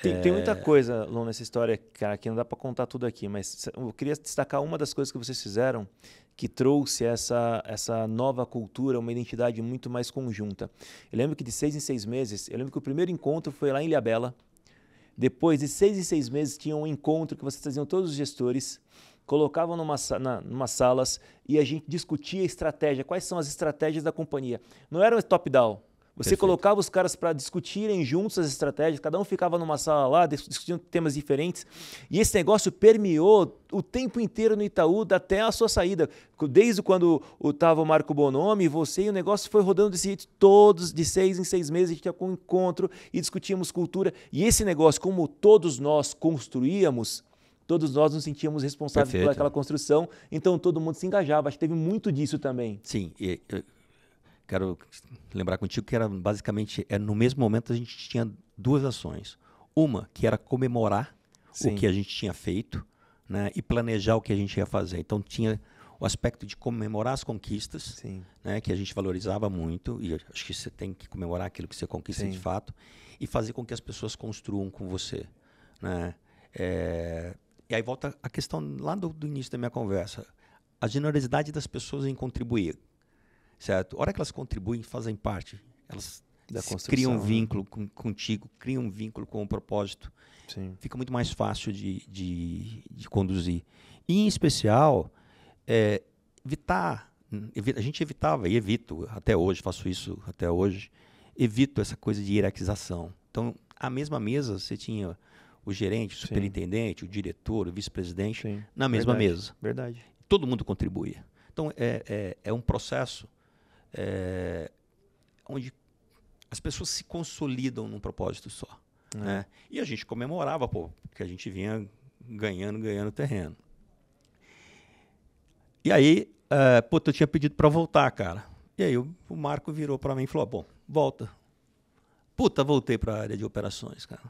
Tem muita coisa, Lon, nessa história, cara, que não dá para contar tudo aqui, mas eu queria destacar uma das coisas que vocês fizeram que trouxe essa nova cultura, uma identidade muito mais conjunta. Eu lembro que de 6 em 6 meses, eu lembro que o primeiro encontro foi lá em Ilhabela. Depois de 6 em 6 meses tinha um encontro que vocês traziam todos os gestores, colocavam numa salas e a gente discutia a estratégia, quais são as estratégias da companhia. Não era um top-down. Você Perfeito. Colocava os caras para discutirem juntos as estratégias, cada um ficava numa sala lá, discutindo temas diferentes. E esse negócio permeou o tempo inteiro no Itaú, até a sua saída. Desde quando estava o Marco Bonomi, você e o negócio foi rodando desse jeito, todos de 6 em 6 meses, a gente tinha um encontro e discutíamos cultura. E esse negócio, como todos nós construíamos, todos nós nos sentíamos responsáveis por aquela construção, então todo mundo se engajava. Acho que teve muito disso também. Sim, quero lembrar contigo que era basicamente, no mesmo momento a gente tinha duas ações. Uma, que era comemorar o que a gente tinha feito, né, e planejar o que a gente ia fazer. Então tinha o aspecto de comemorar as conquistas, né, que a gente valorizava muito, e acho que você tem que comemorar aquilo que você conquista de fato, e fazer com que as pessoas construam com você. Né? E aí volta a questão lá do início da minha conversa, a generosidade das pessoas em contribuir. Certo? A hora que elas contribuem, fazem parte, elas criam um vínculo contigo, criam um vínculo com o propósito. Fica muito mais fácil de conduzir. E, em especial, a gente evitava, e evito até hoje, faço isso até hoje, evito essa coisa de hierarquização. Então, à mesma mesa, você tinha o gerente, o superintendente, o diretor, o vice-presidente, na mesma mesa. Verdade. Todo mundo contribuía. Então, é um processo onde as pessoas se consolidam num propósito só. Né? E a gente comemorava, porque a gente vinha ganhando terreno. E aí, Puta, eu tinha pedido para voltar, cara. E aí o Marco virou para mim e falou, bom, volta. Puta, voltei para a área de operações, cara.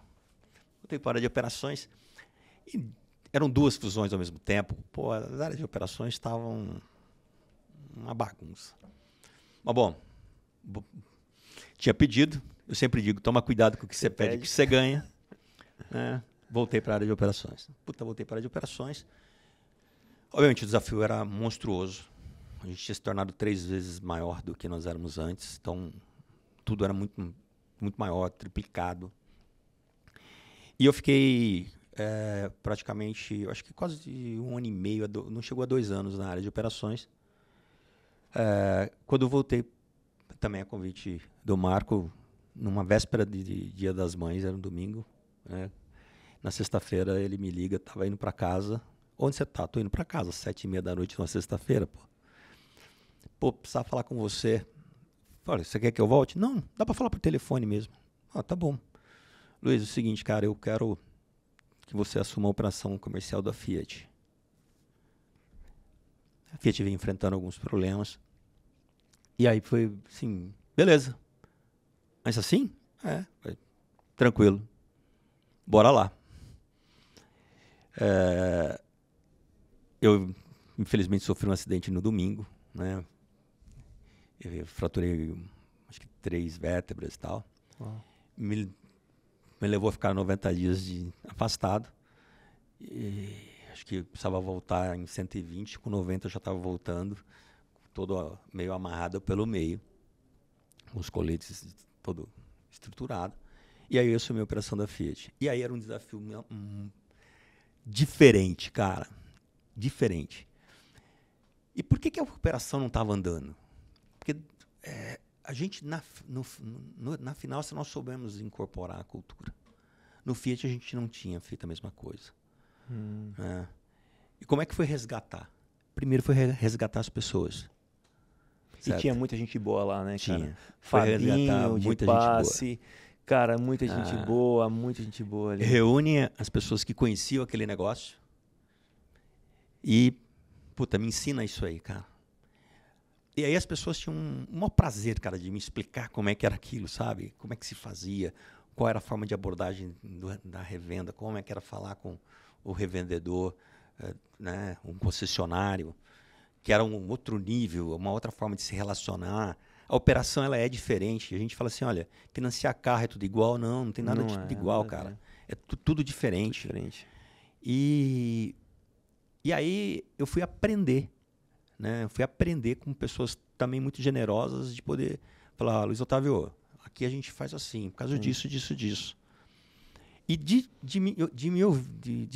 Voltei para a área de operações e eram 2 fusões ao mesmo tempo. Pô, as áreas de operações estavam uma bagunça. Mas bom, tinha pedido. Eu sempre digo, toma cuidado com o que você pede, que você ganha. Voltei para a área de operações. Puta, voltei para a área de operações. Obviamente o desafio era monstruoso. A gente tinha se tornado 3 vezes maior do que nós éramos antes. Então, tudo era muito, muito maior, triplicado. E eu fiquei praticamente, eu acho que quase 1 ano e meio, não chegou a 2 anos na área de operações. Quando eu voltei, também a convite do Marco, numa véspera de Dia das Mães, era um domingo, né? Na sexta-feira ele me liga, estava indo para casa. Onde você tá? Tô indo para casa, 7h30 da noite, numa sexta-feira, pô. Pô, precisava falar com você. Olha, você quer que eu volte? Não, dá para falar por telefone mesmo. Tá bom. Luiz, é o seguinte, cara, eu quero que você assuma a operação comercial da Fiat. A Fiat vem enfrentando alguns problemas. E aí foi assim, beleza. Mas assim? Tranquilo. Bora lá. Eu, infelizmente, sofri um acidente no domingo, né? Eu fraturei, acho que 3 vértebras e tal. Me levou a ficar 90 dias afastado. E acho que precisava voltar em 120, com 90 eu já estava voltando, todo meio amarrado pelo meio, com os coletes todo estruturado. E aí eu assumi a operação da Fiat. E aí era um desafio diferente, cara. Diferente. E por que a operação não estava andando? Porque a gente, na final, se nós soubemos incorporar a cultura. No Fiat, a gente não tinha feito a mesma coisa. E como é que foi resgatar? Primeiro foi resgatar as pessoas. Certo? E tinha muita gente boa lá, né, cara? Tinha. Fabinho, de muita passe. Gente boa. Cara, muita gente boa ali. Reúne as pessoas que conheciam aquele negócio e, puta, me ensina isso aí, cara. E aí as pessoas tinham um maior prazer, cara, de me explicar como é que era aquilo, sabe? Como é que se fazia, qual era a forma de abordagem da revenda, como é que era falar com o revendedor, né, um concessionário, que era um outro nível, uma outra forma de se relacionar. A operação ela é diferente. A gente fala assim, olha, financiar carro é tudo igual. Não tem nada de igual, cara. É tudo diferente. E aí eu fui aprender, né? Eu fui aprender com pessoas também muito generosas de poder falar, Luiz Otávio, aqui a gente faz assim, por causa disso, disso. E de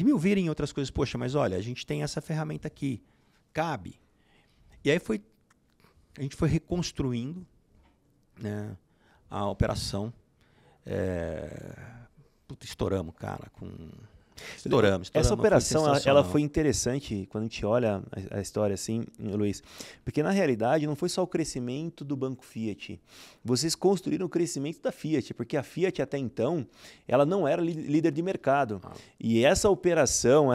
me ouvirem em outras coisas. Poxa, mas olha, a gente tem essa ferramenta aqui. Cabe. E aí a gente foi reconstruindo, né, a operação. Estouramos, cara. Estouramos. Essa operação ela foi interessante quando a gente olha a história assim, Luiz, porque na realidade não foi só o crescimento do Banco Fiat. Vocês construíram o crescimento da Fiat, porque a Fiat até então ela não era líder de mercado. E essa operação,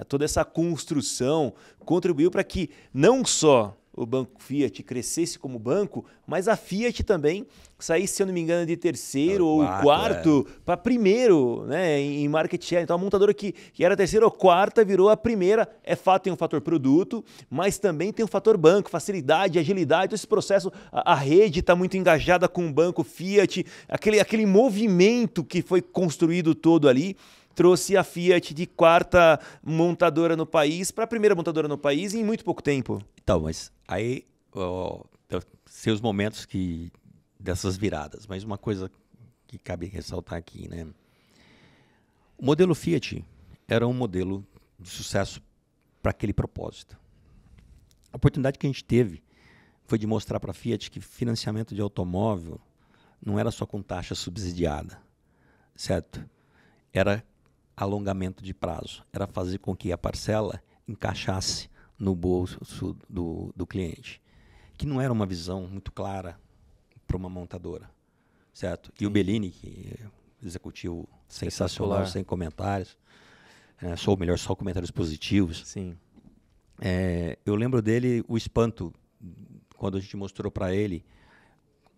toda essa construção contribuiu para que não só o Banco Fiat crescesse como banco, mas a Fiat também saísse, se eu não me engano, de terceiro ou quarto para primeiro, né, em market share. Então a montadora que era terceira ou quarta virou a primeira. É fato, tem um fator produto, mas também tem um fator banco, facilidade, agilidade. Então esse processo, a rede está muito engajada com o Banco Fiat, aquele movimento que foi construído todo ali, trouxe a Fiat de 4ª montadora no país para a primeira montadora no país em muito pouco tempo. Então, mas aí eu sei os momentos dessas viradas, mas uma coisa que cabe ressaltar aqui, né? O modelo Fiat era um modelo de sucesso para aquele propósito. A oportunidade que a gente teve foi de mostrar para a Fiat que financiamento de automóvel não era só com taxa subsidiada, certo? Era alongamento de prazo, era fazer com que a parcela encaixasse no bolso do cliente, que não era uma visão muito clara para uma montadora, certo? E o Bellini, que é executivo sensacional, sem comentários, sou o melhor, só comentários positivos. Sim. Eu lembro dele, o espanto, quando a gente mostrou para ele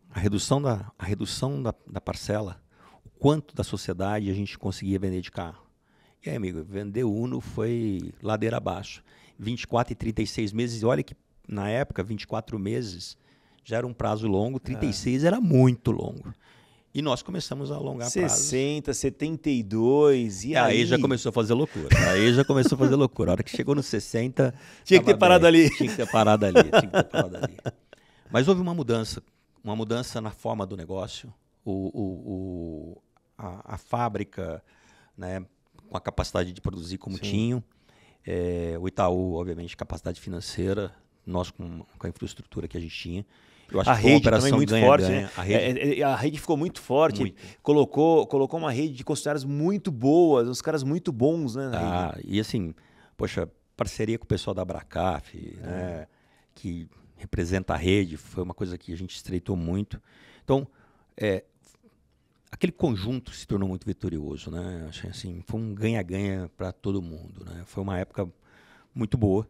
a redução da parcela, o quanto da sociedade a gente conseguia vender de carro. E aí, amigo, vender Uno foi ladeira abaixo. 24 e 36 meses, e olha que na época 24 meses já era um prazo longo, 36 era muito longo. E nós começamos a alongar 60, prazos. 72, e aí? Aí já começou a fazer loucura. A hora que chegou nos 60... Tinha que ter parado ali. Tinha que ter parado ali. Mas houve uma mudança na forma do negócio. A fábrica, né, com a capacidade de produzir como tinham. O Itaú, obviamente, capacidade financeira. Nós com a infraestrutura que a gente tinha. Eu acho a que rede foi uma operação também muito forte, né? A rede ficou muito forte. Muito. Colocou uma rede de concessionários muito boas, uns caras muito bons, né? E assim, poxa, parceria com o pessoal da Abracaf, né, que representa a rede, foi uma coisa que a gente estreitou muito. Então, aquele conjunto se tornou muito vitorioso, né? Achei assim, foi um ganha-ganha para todo mundo, né? Foi uma época muito boa.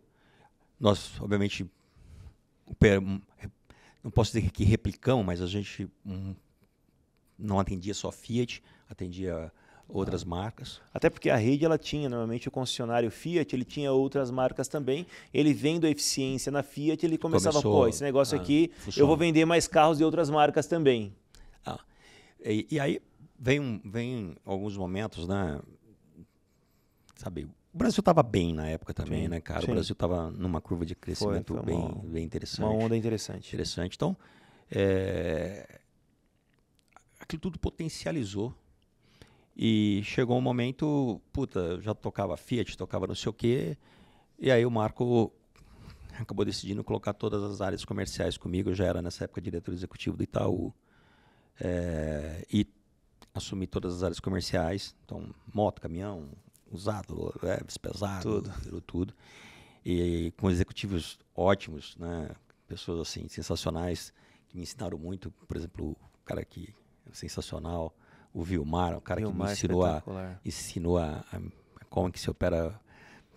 Nós, obviamente, não posso dizer que replicamos, mas a gente não atendia só Fiat, atendia outras marcas. Até porque a rede, ela tinha, normalmente, o concessionário Fiat, ele tinha outras marcas também. Ele vendo a eficiência na Fiat, ele começava, esse negócio aqui, funciona. Eu vou vender mais carros de outras marcas também. E aí vem alguns momentos, né? Sabe, o Brasil estava bem na época também, né, cara? O Brasil estava numa curva de crescimento bem interessante. Uma onda interessante. Então, aquilo tudo potencializou. E chegou um momento, já tocava Fiat, tocava não sei o quê. E aí o Marco acabou decidindo colocar todas as áreas comerciais comigo. Eu já era, nessa época, diretor executivo do Itaú. E assumi todas as áreas comerciais. Então, moto, caminhão, usado, leves, pesado, tudo. E com executivos ótimos, né? Pessoas assim sensacionais que me ensinaram muito. Por exemplo, o cara que é sensacional, o Vilmar, o cara que me ensinou a como que se opera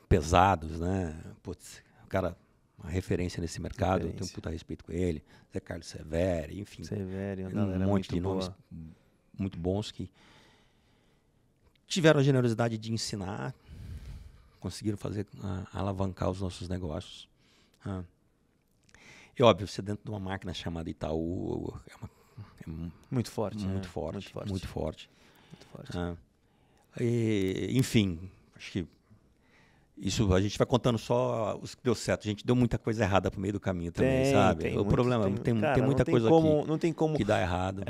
pesados, né? Putz, o cara, uma referência nesse mercado, eu tenho um puta respeito com ele. Zé Carlos Severi, enfim, um monte de nomes muito bons que tiveram a generosidade de ensinar, conseguiram alavancar os nossos negócios. E óbvio, você dentro de uma máquina chamada Itaú muito forte. Muito forte. Enfim, acho que isso a gente vai contando só os que deu certo. A gente deu muita coisa errada pro meio do caminho também, sabe? Tem muita coisa não tem como que dá errado.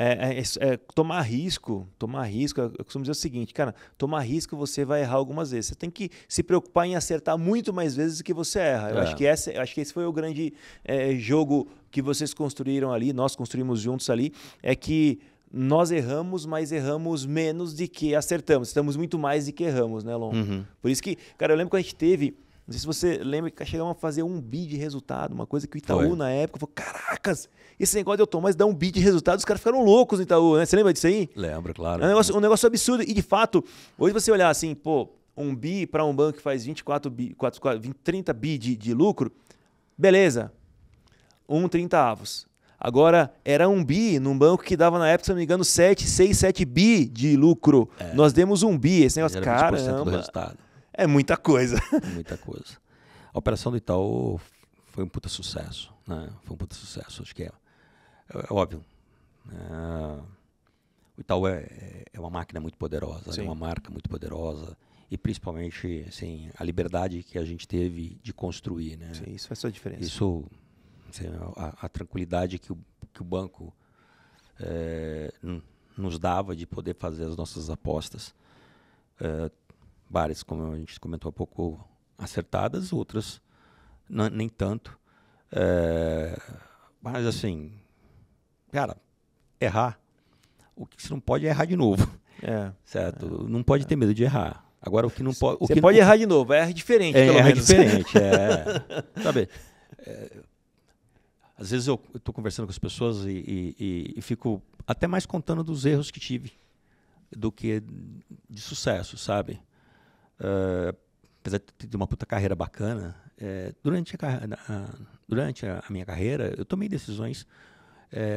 Tomar risco, eu costumo dizer o seguinte, cara, tomar risco você vai errar algumas vezes. Você tem que se preocupar em acertar muito mais vezes do que você erra. Eu acho que esse foi o grande jogo que vocês construíram ali, nós construímos juntos ali, é que nós erramos, mas erramos menos de que acertamos. Acertamos muito mais de que erramos, né, Lon? Uhum. Por isso que, cara, eu lembro que a gente teve, não sei se você lembra, que chegamos a fazer 1 bi de resultado, uma coisa que o Itaú, na época, falou, caracas, esse negócio de eu tomar, mas dar 1 bi de resultado, os caras ficaram loucos no Itaú, né? Você lembra disso aí? Lembro, claro. É um negócio absurdo. E, de fato, hoje você olhar assim, 1 bi para um banco que faz 30 bi de lucro, beleza, 1/30. Agora, era 1 bi num banco que dava, na época, se não me engano, 7 bi de lucro. Nós demos 1 bi. Esse negócio, caramba, do resultado. É muita coisa. Muita coisa. A operação do Itaú foi um puta sucesso, né? Foi um puta sucesso. Acho que é óbvio. O Itaú é uma máquina muito poderosa, é uma marca muito poderosa. E, principalmente, assim, a liberdade que a gente teve de construir, né? Sim, isso faz toda a diferença. Isso... A tranquilidade que o banco nos dava de poder fazer as nossas apostas. Várias, como a gente comentou há pouco, acertadas, outras nem tanto. Mas assim, cara, errar, o que você não pode é errar de novo. Certo? Não pode ter medo de errar. Agora, o que não pode... Você pode errar de novo, erra diferente, pelo menos. Erra diferente, sabe? Às vezes eu estou conversando com as pessoas e fico até mais contando dos erros que tive do que de sucesso, sabe? apesar de ter uma puta carreira bacana, durante a minha carreira, eu tomei decisões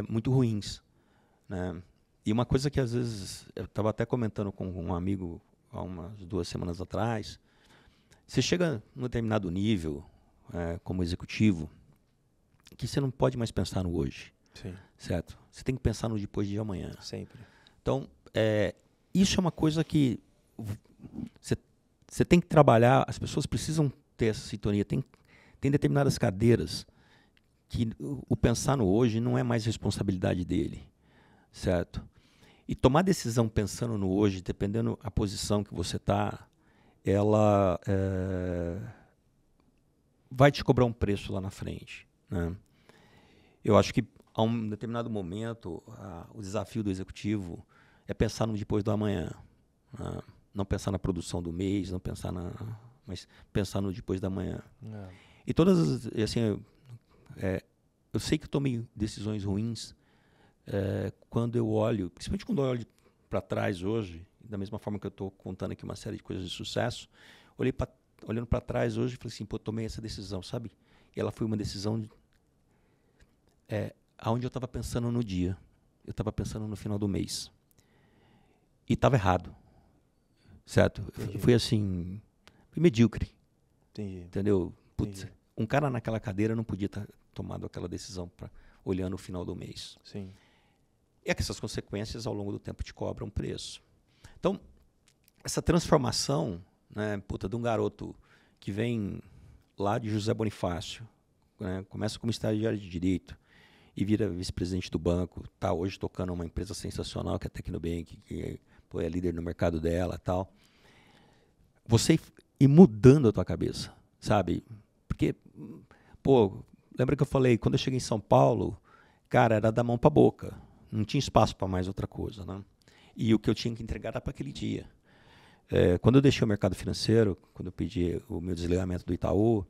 muito ruins, né? E uma coisa que às vezes, eu estava até comentando com um amigo há umas 2 semanas atrás, você chega num determinado nível, como executivo, que você não pode mais pensar no hoje. Sim. Certo? Você tem que pensar no depois de amanhã. Sempre. Então, isso é uma coisa que você tem que trabalhar, as pessoas precisam ter essa sintonia. Tem determinadas cadeiras que o pensar no hoje não é mais responsabilidade dele. Certo? E tomar decisão pensando no hoje, dependendo da posição que você está, ela vai te cobrar um preço lá na frente, né? Eu acho que a um determinado momento o desafio do executivo é pensar no depois do amanhã, né? Não pensar na produção do mês, mas pensar no depois da manhã. E todas assim, eu sei que eu tomei decisões ruins quando eu olho, principalmente quando eu olho para trás hoje, da mesma forma que eu estou contando aqui uma série de coisas de sucesso, olhando para trás hoje, falei assim, pô, tomei essa decisão, sabe? E ela foi uma decisão aonde eu estava pensando no dia, eu estava pensando no final do mês. E estava errado, certo? Fui assim, fui medíocre. Entendi. Entendeu? Putz, um cara naquela cadeira não podia ter tomado aquela decisão olhando o final do mês. Sim. E que essas consequências ao longo do tempo te cobram preço. Então, essa transformação, né, de um garoto que vem lá de José Bonifácio, né, começa como estagiário de direito e vira vice-presidente do banco, tá hoje tocando uma empresa sensacional que é a Tecnobank, que é líder no mercado dela, tal. Você ir mudando a tua cabeça, sabe? Porque, lembra que eu falei, quando eu cheguei em São Paulo, cara, era da mão para a boca. Não tinha espaço para mais outra coisa, né? E o que eu tinha que entregar era para aquele dia. Quando eu deixei o mercado financeiro, quando eu pedi o meu desligamento do Itaú,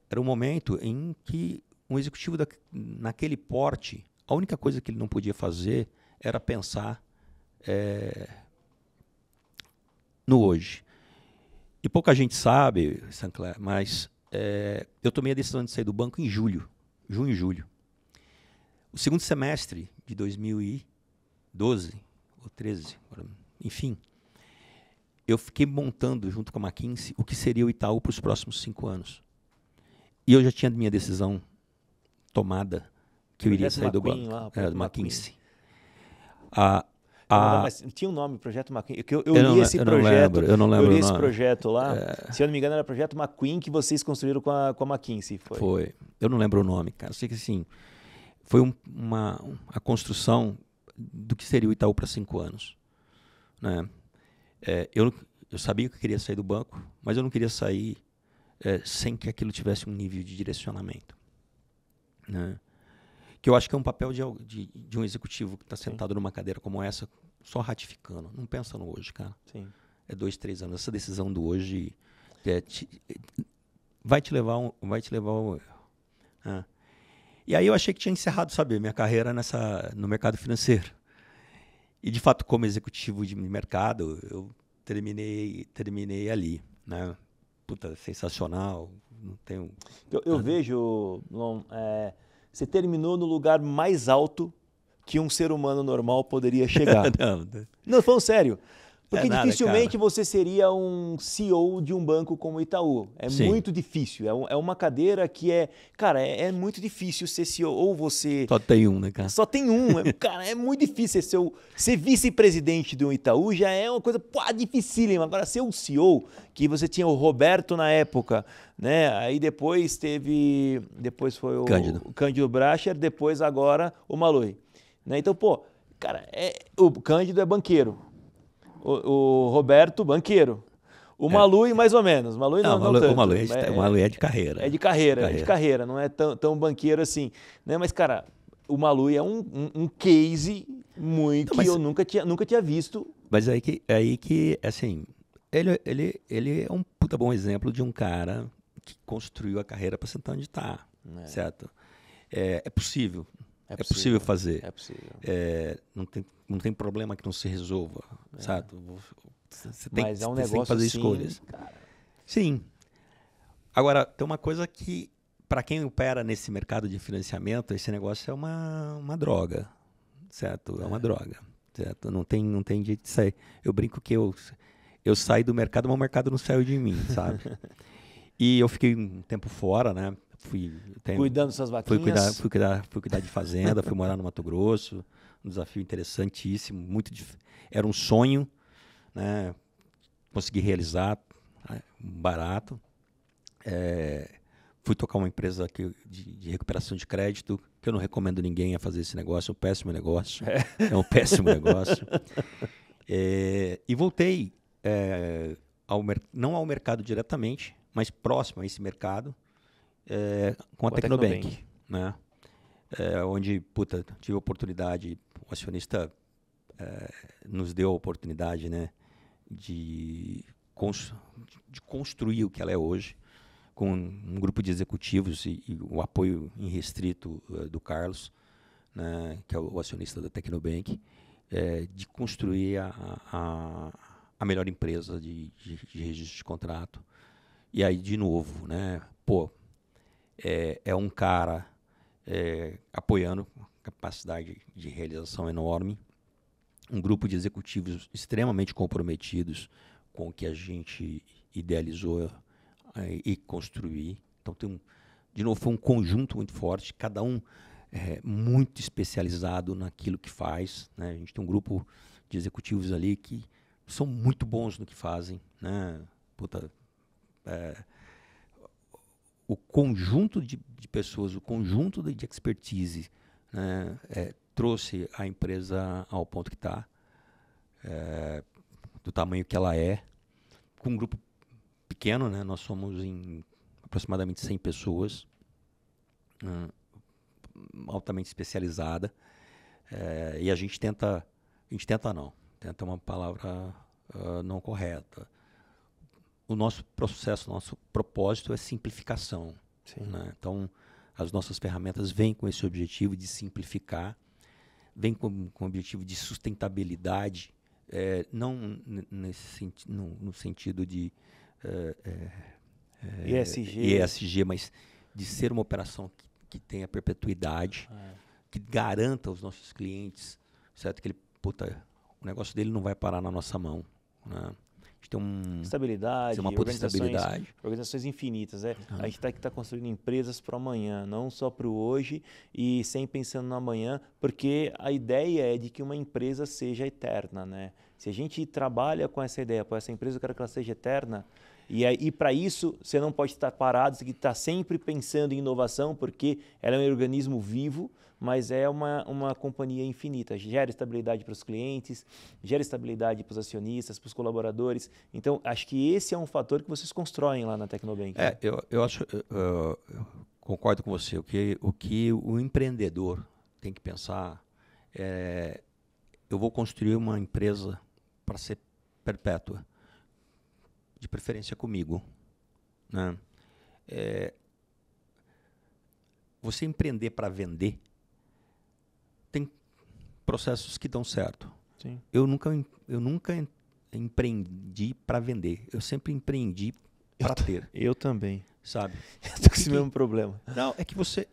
era um momento em que um executivo naquele porte, a única coisa que ele não podia fazer era pensar no hoje. E pouca gente sabe, Sancler, mas eu tomei a decisão de sair do banco em junho e julho. O segundo semestre de 2012, ou 13, enfim, eu fiquei montando, junto com a McKinsey, o que seria o Itaú para os próximos 5 anos. E eu já tinha minha decisão tomada, que eu iria sair do banco. Era do McKinsey. Mas tinha um nome, Projeto McQueen. Eu li esse projeto. Eu não lembro eu li o esse nome. Projeto lá. Se eu não me engano, era Projeto McQueen que vocês construíram com a McKinsey. Foi. Eu não lembro o nome, cara. Sei que assim, foi a construção do que seria o Itaú para 5 anos. Né? Eu sabia que eu queria sair do banco, mas eu não queria sair sem que aquilo tivesse um nível de direcionamento. Né? Que eu acho que é um papel de um executivo que está sentado numa cadeira como essa, só ratificando. Não pensa no hoje, cara. Sim. 2, 3 anos. Essa decisão do hoje vai te levar ao erro. E aí eu achei que tinha encerrado, sabe, minha carreira no mercado financeiro. E, de fato, como executivo de mercado, eu terminei ali. Né? Puta, sensacional. Não tenho... Eu vejo... Você terminou no lugar mais alto que um ser humano normal poderia chegar. Não, falando sério. Porque dificilmente você seria um CEO de um banco como o Itaú. Sim. Muito difícil. É uma cadeira que Cara, é muito difícil ser CEO. Ou você... Só tem um, né, cara? Só tem um. Cara, é muito difícil. Ser vice-presidente de um Itaú já é uma coisa dificílima. Agora, ser um CEO, que você tinha o Roberto na época, né? Aí depois foi o Cândido Bracher, depois agora o Malui. Né? Então, cara, o Cândido é banqueiro. O Roberto, banqueiro. O Malui, mais ou menos. Malui não tanto. O Malui é de carreira. É de carreira. Não é tão banqueiro assim. Né? Mas, cara, o Malui é um case muito que eu nunca tinha visto. Mas aí que assim, ele é um puta bom exemplo de um cara que construiu a carreira para sentar onde está. Certo? É possível. É possível fazer. É possível. Não tem problema que não se resolva, certo? Você tem que fazer negócio escolhas. Cara, Sim. Agora, tem uma coisa que, para quem opera nesse mercado de financiamento, esse negócio é uma droga, certo? É uma droga, certo? Não tem jeito de sair. Eu brinco que eu saí do mercado, mas o mercado não saiu de mim, sabe? E eu fiquei um tempo fora, né? Cuidando das suas vaquinhas. Fui cuidar de fazenda, fui morar no Mato Grosso, um desafio interessantíssimo, era um sonho, né? Consegui realizar, barato. Fui tocar uma empresa aqui de recuperação de crédito, que eu não recomendo ninguém a fazer esse negócio, é um péssimo negócio. É um péssimo negócio. E voltei, não ao mercado diretamente, mas próximo a esse mercado, com a Tecnobank, né? Onde tive a oportunidade, o acionista nos deu a oportunidade, né, de construir o que ela é hoje, com um grupo de executivos e o apoio irrestrito do Carlos, né, que é o acionista da Tecnobank, de construir a melhor empresa de registro de contrato. E aí, de novo, né, é um cara apoiando, capacidade de realização enorme, um grupo de executivos extremamente comprometidos com o que a gente idealizou e construir. Então, de novo, foi um conjunto muito forte, cada um muito especializado naquilo que faz, né? A gente tem um grupo de executivos ali que são muito bons no que fazem, né? O conjunto de pessoas, o conjunto de expertise, né, trouxe a empresa ao ponto que está, do tamanho que ela é, com um grupo pequeno, né? Nós somos em aproximadamente 100 pessoas, altamente especializada, e a gente tenta uma palavra não correta. O nosso processo, o nosso propósito é simplificação, né? Então, as nossas ferramentas vêm com esse objetivo de simplificar, vêm com o objetivo de sustentabilidade, não no sentido de ESG, mas de ser uma operação que tenha perpetuidade, que garanta aos nossos clientes, certo? Que o negócio dele não vai parar na nossa mão, né? A gente tem estabilidade, uma organizações infinitas. A gente está construindo empresas para o amanhã, não só para o hoje e sem pensando no amanhã, porque a ideia é de que uma empresa seja eterna, né? Se a gente trabalha com essa ideia, com essa empresa, eu quero que ela seja eterna. E para isso, você não pode estar parado, você tem que estar sempre pensando em inovação, porque ela é um organismo vivo, mas é uma companhia infinita. Gera estabilidade para os clientes, gera estabilidade para os acionistas, para os colaboradores. Então, acho que esse é um fator que vocês constroem lá na Tecnobank. Eu acho, eu concordo com você. O que o empreendedor tem que pensar eu vou construir uma empresa para ser perpétua, de preferência comigo, né? Você empreender para vender tem processos que dão certo. Sim. Eu nunca empreendi para vender. Eu sempre empreendi para ter. Eu também. Sabe? Eu tô com esse mesmo problema. Não, é que você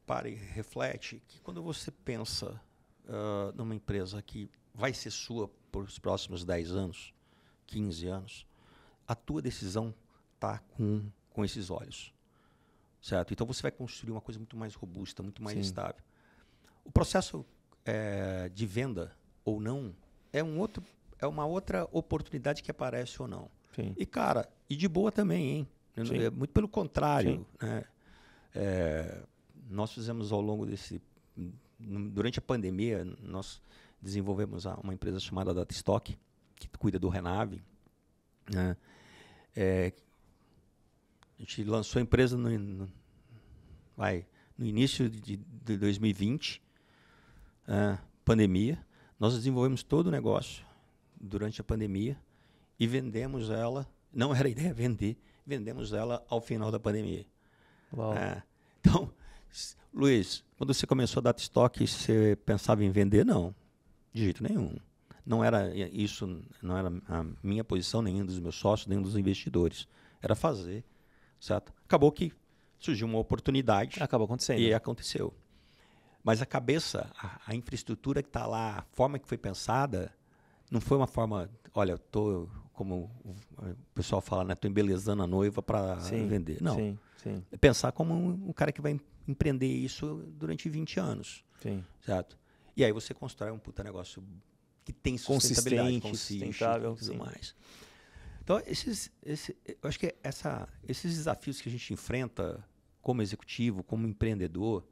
para e reflete que quando você pensa numa empresa que vai ser sua por os próximos 10 anos, 15 anos, a tua decisão está com esses olhos, certo? Então você vai construir uma coisa muito mais robusta, muito mais estável. O processo de venda ou não é uma outra oportunidade que aparece ou não. Sim. E cara, e de boa também, hein? Muito pelo contrário, né? Nós fizemos ao longo durante a pandemia, nós desenvolvemos uma empresa chamada Datastock, que cuida do Renave, né? A gente lançou a empresa no início de 2020, pandemia. Nós desenvolvemos todo o negócio durante a pandemia e vendemos ela. Não era a ideia vender, vendemos ela ao final da pandemia. Uau. Então, Luiz, quando você começou a Datastock, você pensava em vender? Não, de jeito nenhum. não era a minha posição, nenhum dos meus sócios, nenhum dos investidores. Era fazer, certo? Acabou que surgiu uma oportunidade. Acabou acontecendo. E aconteceu. Mas a cabeça, a infraestrutura que está lá, a forma que foi pensada, não foi uma forma, olha, como o pessoal fala, né? Estou embelezando a noiva para vender. Não. Sim. É pensar como um cara que vai empreender isso durante 20 anos. Sim. Certo? E aí você constrói um puta negócio que tem sustentabilidade, sustentável, e tudo mais. Então, eu acho que esses desafios que a gente enfrenta como executivo, como empreendedor,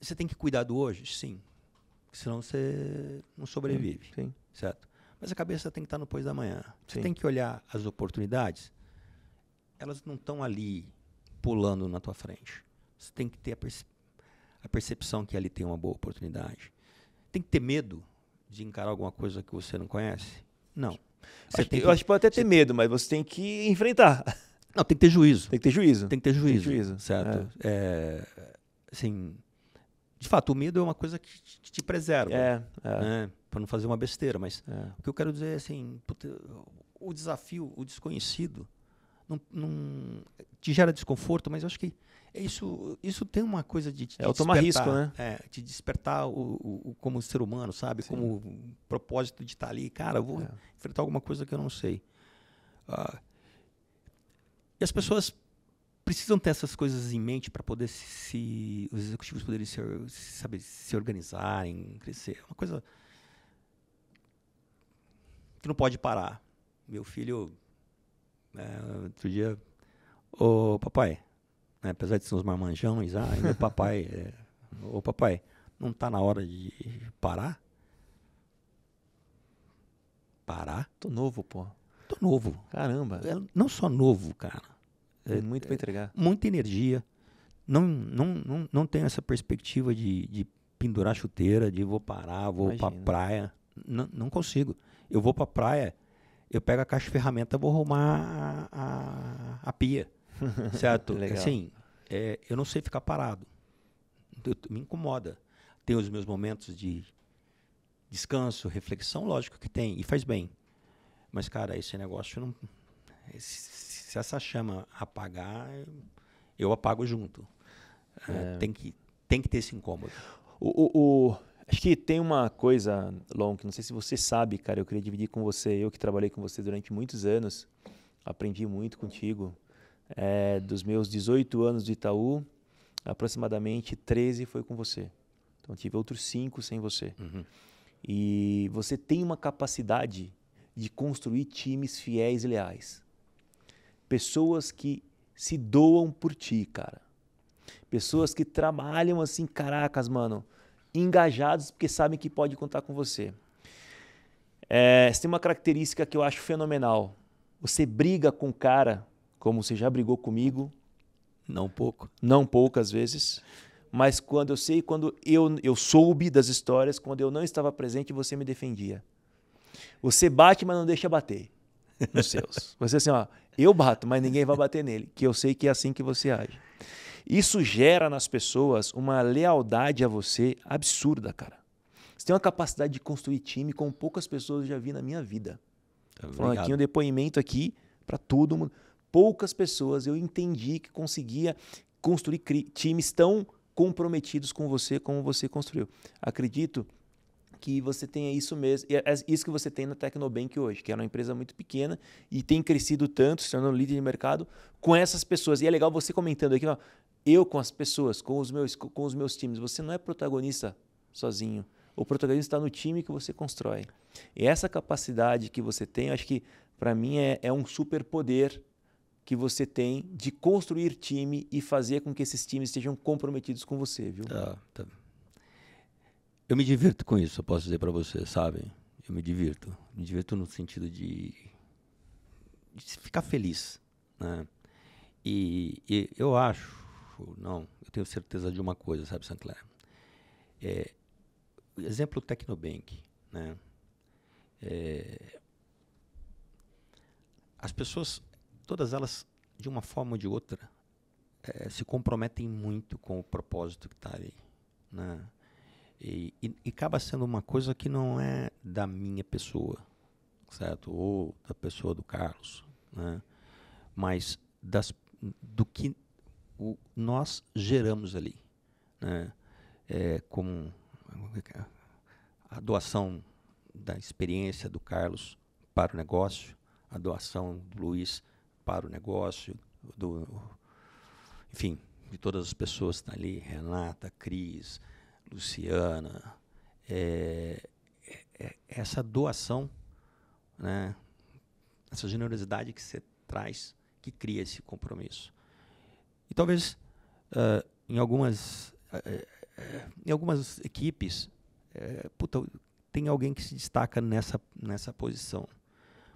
você tem que cuidar do hoje, sim. Senão você não sobrevive. Sim. Certo? Mas a cabeça tem que estar no pós da manhã. Você Sim. tem que olhar as oportunidades. Elas não estão ali pulando na tua frente. Você tem que ter a percepção que ali tem uma boa oportunidade. Tem que ter medo de encarar alguma coisa que você não conhece? Não. Eu acho que pode até ter medo, mas você tem que enfrentar. Não, tem que ter juízo. Tem que ter juízo. Tem que ter juízo. Certo? Assim, de fato, o medo é uma coisa que te preserva. Né? Para não fazer uma besteira. Mas o que eu quero dizer é assim, o desafio, o desconhecido, não te gera desconforto, mas eu acho que isso tem uma coisa de te o tomar risco, né? Te despertar como ser humano, sabe? Sim. Como propósito de estar ali. Cara, eu vou enfrentar alguma coisa que eu não sei. E as pessoas precisam ter essas coisas em mente para poder os executivos poderem se organizarem, crescer. É uma coisa que não pode parar. Meu filho, outro dia, papai, apesar de ser uns marmanjões, ainda papai, papai, não está na hora de parar? Parar? Tô novo, pô. Tô novo. Caramba. Não só novo, cara. Muito para entregar. Muita energia. Não tenho essa perspectiva de pendurar chuteira, de vou parar, vou para praia. Não consigo. Eu vou para praia, eu pego a caixa de ferramenta, vou arrumar a pia. Certo? Assim, eu não sei ficar parado. Me incomoda. Tem os meus momentos de descanso, reflexão, lógico que tem, e faz bem. Mas, cara, esse negócio não... Se essa chama apagar, eu apago junto. Tem que ter esse incômodo. Acho que tem uma coisa, Lon, que não sei se você sabe, cara, eu queria dividir com você. Eu que trabalhei com você durante muitos anos, aprendi muito contigo. Dos meus 18 anos de Itaú, aproximadamente 13 foi com você. Então, tive outros 5 sem você. Uhum. E você tem uma capacidade de construir times fiéis e leais. Pessoas que se doam por ti, cara. Pessoas que trabalham assim, caracas, mano, engajados porque sabem que pode contar com você. Você tem uma característica que eu acho fenomenal. Você briga com o cara, como você já brigou comigo. Não pouco. Não poucas vezes. Mas quando eu soube das histórias, quando eu não estava presente, você me defendia. Você bate, mas não deixa bater nos seus. Você assim, eu bato, mas ninguém vai bater nele, que eu sei que é assim que você age. Isso gera nas pessoas uma lealdade a você absurda, cara. Você tem uma capacidade de construir time como poucas pessoas eu já vi na minha vida. Falando aqui um depoimento aqui para todo mundo. Poucas pessoas eu entendi que conseguia construir times tão comprometidos com você como você construiu. Acredito que você tenha isso mesmo. E é isso que você tem na Tecnobank hoje, que é uma empresa muito pequena e tem crescido tanto, se tornando líder de mercado, com essas pessoas. E é legal você comentando aqui, eu com as pessoas, com os meus times. Você não é protagonista sozinho. O protagonista está no time que você constrói. E essa capacidade que você tem, eu acho que, para mim, é um superpoder que você tem de construir time e fazer com que esses times estejam comprometidos com você, viu? Tá. Eu me divirto com isso, eu posso dizer para você, sabe? Eu me divirto. Me divirto no sentido de ficar feliz, né? E eu eu tenho certeza de uma coisa, sabe, Sancler? O exemplo Tecnobank, né? As pessoas, todas elas, de uma forma ou de outra, se comprometem muito com o propósito que está ali, né? E acaba sendo uma coisa que não é da minha pessoa, certo? Ou da pessoa do Carlos, né? Mas do que nós geramos ali, né? Como a doação da experiência do Carlos para o negócio, a doação do Luiz para o negócio, enfim, de todas as pessoas que estão ali, Renata, Cris, Luciana, essa doação, né, essa generosidade que você traz, que cria esse compromisso. E talvez em algumas equipes, tem alguém que se destaca nessa posição.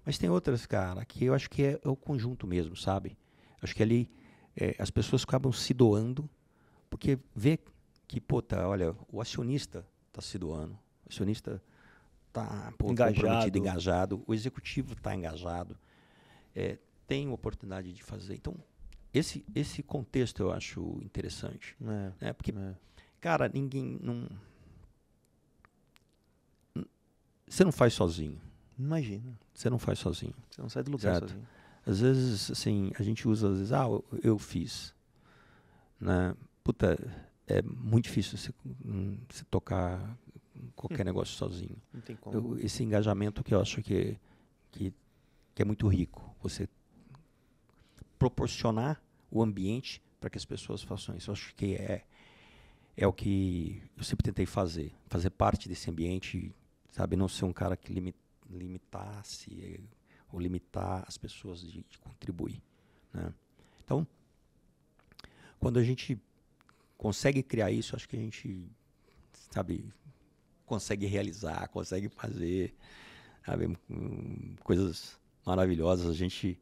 Mas tem outras, cara, que eu acho que é o conjunto mesmo, sabe? Acho que ali as pessoas acabam se doando, porque vê que, olha, o acionista está se doando, o acionista está comprometido, engajado, o executivo está engajado, tem oportunidade de fazer. Então, esse contexto eu acho interessante. Porque, cara, ninguém... Você não faz sozinho. Imagina. Você não faz sozinho. Você não sai do lugar certo? sozinho. Às vezes, assim, a gente usa, às vezes, eu fiz. Né? É muito difícil você tocar qualquer negócio sozinho. Não tem como. Esse engajamento que eu acho que é muito rico. Você proporcionar o ambiente para que as pessoas façam isso. Eu acho que é o que eu sempre tentei fazer parte desse ambiente, sabe? Não ser um cara que limitasse ou limitar as pessoas de contribuir, né? Então, quando a gente consegue criar isso, acho que a gente, sabe, consegue realizar, consegue fazer, sabe, coisas maravilhosas. A gente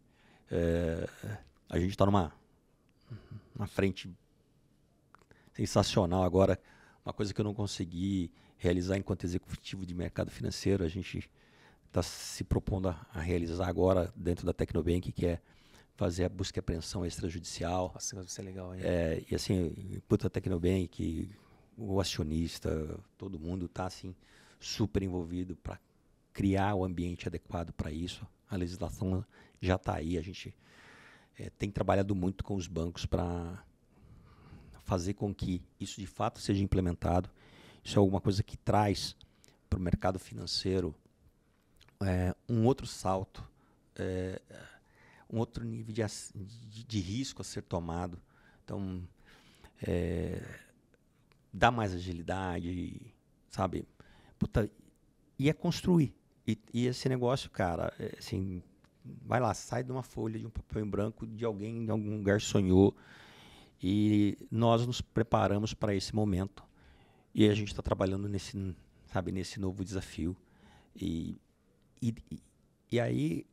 está numa frente sensacional agora, uma coisa que eu não consegui realizar enquanto executivo de mercado financeiro, a gente está se propondo a realizar agora dentro da Tecnobank, que é fazer a busca e apreensão extrajudicial. Nossa, vai ser legal, hein? E assim, a Tecnobank, o acionista, todo mundo está assim, super envolvido para criar o ambiente adequado para isso. A legislação já está aí, a gente tem trabalhado muito com os bancos para fazer com que isso de fato seja implementado. Isso é alguma coisa que traz para o mercado financeiro um outro salto, um outro nível de risco a ser tomado. Então, dá mais agilidade, sabe? E é construir. E esse negócio, cara, assim, vai lá, sai de uma folha, de um papel em branco, de alguém em algum lugar sonhou. E nós nos preparamos para esse momento. E a gente está trabalhando nesse novo desafio. E aí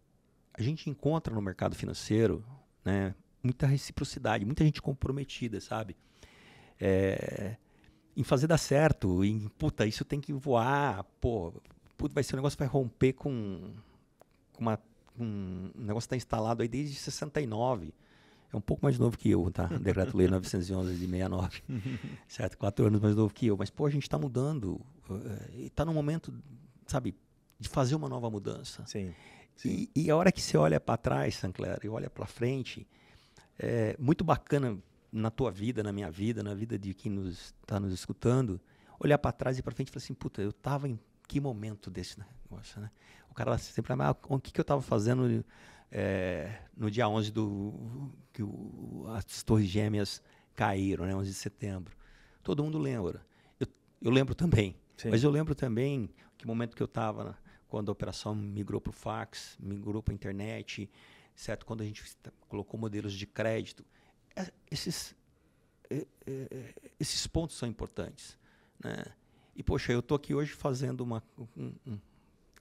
a gente encontra no mercado financeiro, né, muita reciprocidade, muita gente comprometida, sabe? Em fazer dar certo, isso tem que voar, vai ser um negócio que vai romper com um negócio que está instalado aí desde 69. É um pouco mais novo que eu, tá? Decreto-Lei 911 de 69. Certo? 4 anos mais novo que eu. Mas, a gente está mudando. E está no momento, sabe, de fazer uma nova mudança. Sim. E a hora que você olha para trás, Sancler, e olha para frente, é muito bacana na tua vida, na minha vida, na vida de quem está nos escutando, olhar para trás e para frente e falar assim, eu estava em que momento desse negócio, né? O cara sempre fala, o que eu estava fazendo no dia 11 que as Torres Gêmeas caíram, né, 11 de setembro. Todo mundo lembra. Eu lembro também. Sim. Mas eu lembro também que o momento que eu estava, quando a operação migrou para o fax, migrou para a internet, certo? Quando a gente colocou modelos de crédito. Esses pontos são importantes, né? E, eu estou aqui hoje fazendo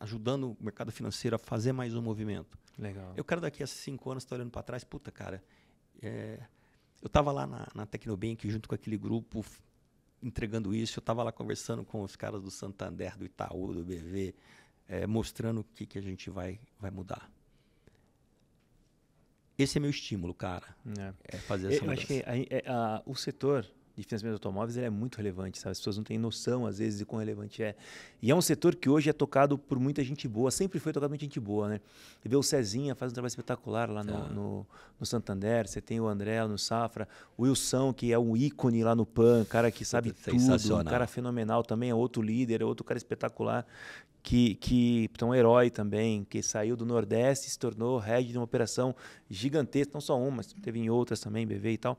ajudando o mercado financeiro a fazer mais um movimento. Legal. Eu quero daqui a 5 anos estar olhando para trás, cara, eu estava lá na Tecnobank junto com aquele grupo entregando isso, eu estava lá conversando com os caras do Santander, do Itaú, do BV, mostrando o que a gente vai mudar. Esse é meu estímulo, cara. É fazer essa mudança. Eu acho que o setor de financiamento de automóveis, ele é muito relevante, sabe? As pessoas não têm noção, às vezes, de quão relevante é. E é um setor que hoje é tocado por muita gente boa, sempre foi tocado por muita gente boa, né? Você vê o Cezinha faz um trabalho espetacular lá no Santander, você tem o André no Safra, o Wilson, que é um ícone lá no PAN, cara que sabe tudo, um cara fenomenal também, é outro líder, é outro cara espetacular, que é um herói também, que saiu do Nordeste e se tornou head de uma operação gigantesca, não só uma, mas teve em outras também, BV e tal.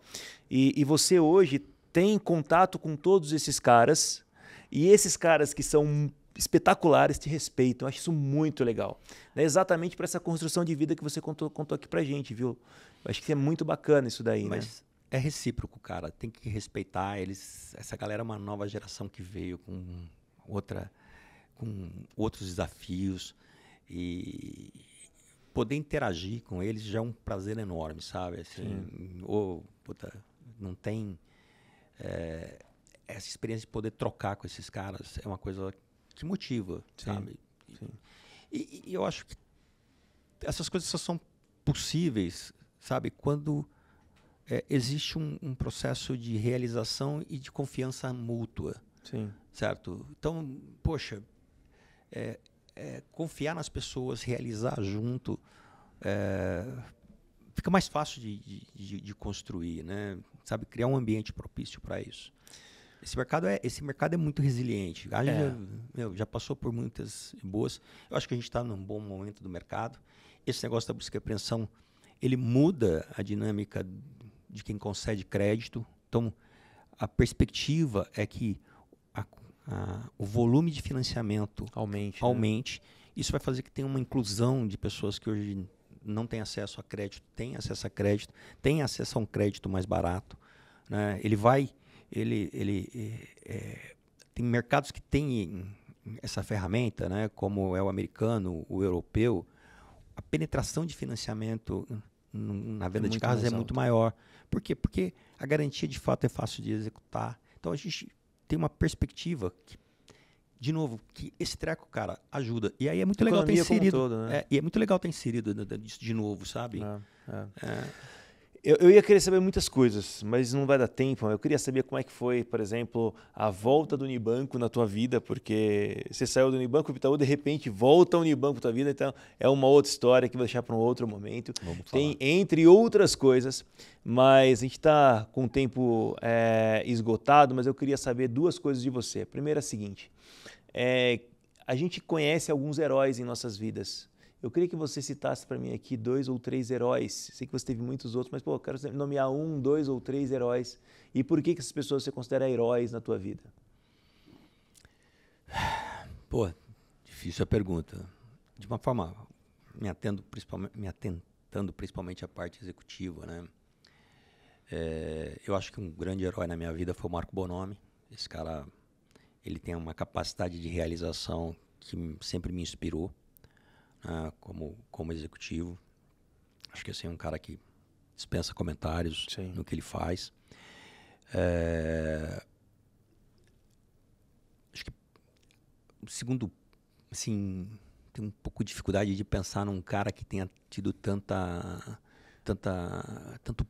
E você hoje tem contato com todos esses caras, e esses caras que são espetaculares te respeitam. Eu acho isso muito legal. É exatamente para essa construção de vida que você contou aqui pra gente, viu? Eu acho que é muito bacana isso daí, Mas é recíproco, cara. Tem que respeitar eles. Essa galera é uma nova geração que veio com outros desafios, e poder interagir com eles já é um prazer enorme, sabe? Assim, não tem essa experiência de poder trocar com esses caras é uma coisa que motiva, sabe? Sim. E eu acho que essas coisas só são possíveis, sabe? Quando existe um processo de realização e de confiança mútua. Sim. Certo? Então, poxa, confiar nas pessoas, realizar junto, fica mais fácil de construir, né? Sabe? Criar um ambiente propício para isso. Esse mercado é muito resiliente. A gente já passou por muitas boas. Eu acho que a gente está num bom momento do mercado. Esse negócio da busca e apreensão, ele muda a dinâmica de quem concede crédito. Então, a perspectiva é que o volume de financiamento aumente. Isso vai fazer que tenha uma inclusão de pessoas que hoje não têm acesso a crédito, têm acesso a crédito, têm acesso a um crédito mais barato, né? Tem mercados que têm essa ferramenta, né? Como é o americano, o europeu. A penetração de financiamento na venda de carros é muito maior. Por quê? Porque a garantia de fato é fácil de executar. Então a gente tem uma perspectiva que, de novo, que esse treco, cara, ajuda. E aí é muito legal ter inserido. Todo, né? E é muito legal ter inserido isso de novo, sabe? Eu ia querer saber muitas coisas, mas não vai dar tempo. Eu queria saber como é que foi, por exemplo, a volta do Unibanco na tua vida, porque você saiu do Unibanco, o Itaú, de repente volta ao Unibanco na tua vida, então é uma outra história que vou deixar para um outro momento. Tem, entre outras coisas, mas a gente está com o tempo esgotado, mas eu queria saber duas coisas de você. A primeira é a seguinte, a gente conhece alguns heróis em nossas vidas. Eu queria que você citasse para mim aqui 2 ou 3 heróis. Sei que você teve muitos outros, mas eu quero nomear 1, 2 ou 3 heróis. E por que essas pessoas você considera heróis na tua vida? Difícil a pergunta. De uma forma, me atentando principalmente à parte executiva, né? Eu acho que um grande herói na minha vida foi o Marco Bonomi. Esse cara, ele tem uma capacidade de realização que sempre me inspirou. Como executivo. Acho que é um cara que dispensa comentários no que ele faz. Acho que o segundo, assim, tem um pouco de dificuldade de pensar num cara que tenha tido tanto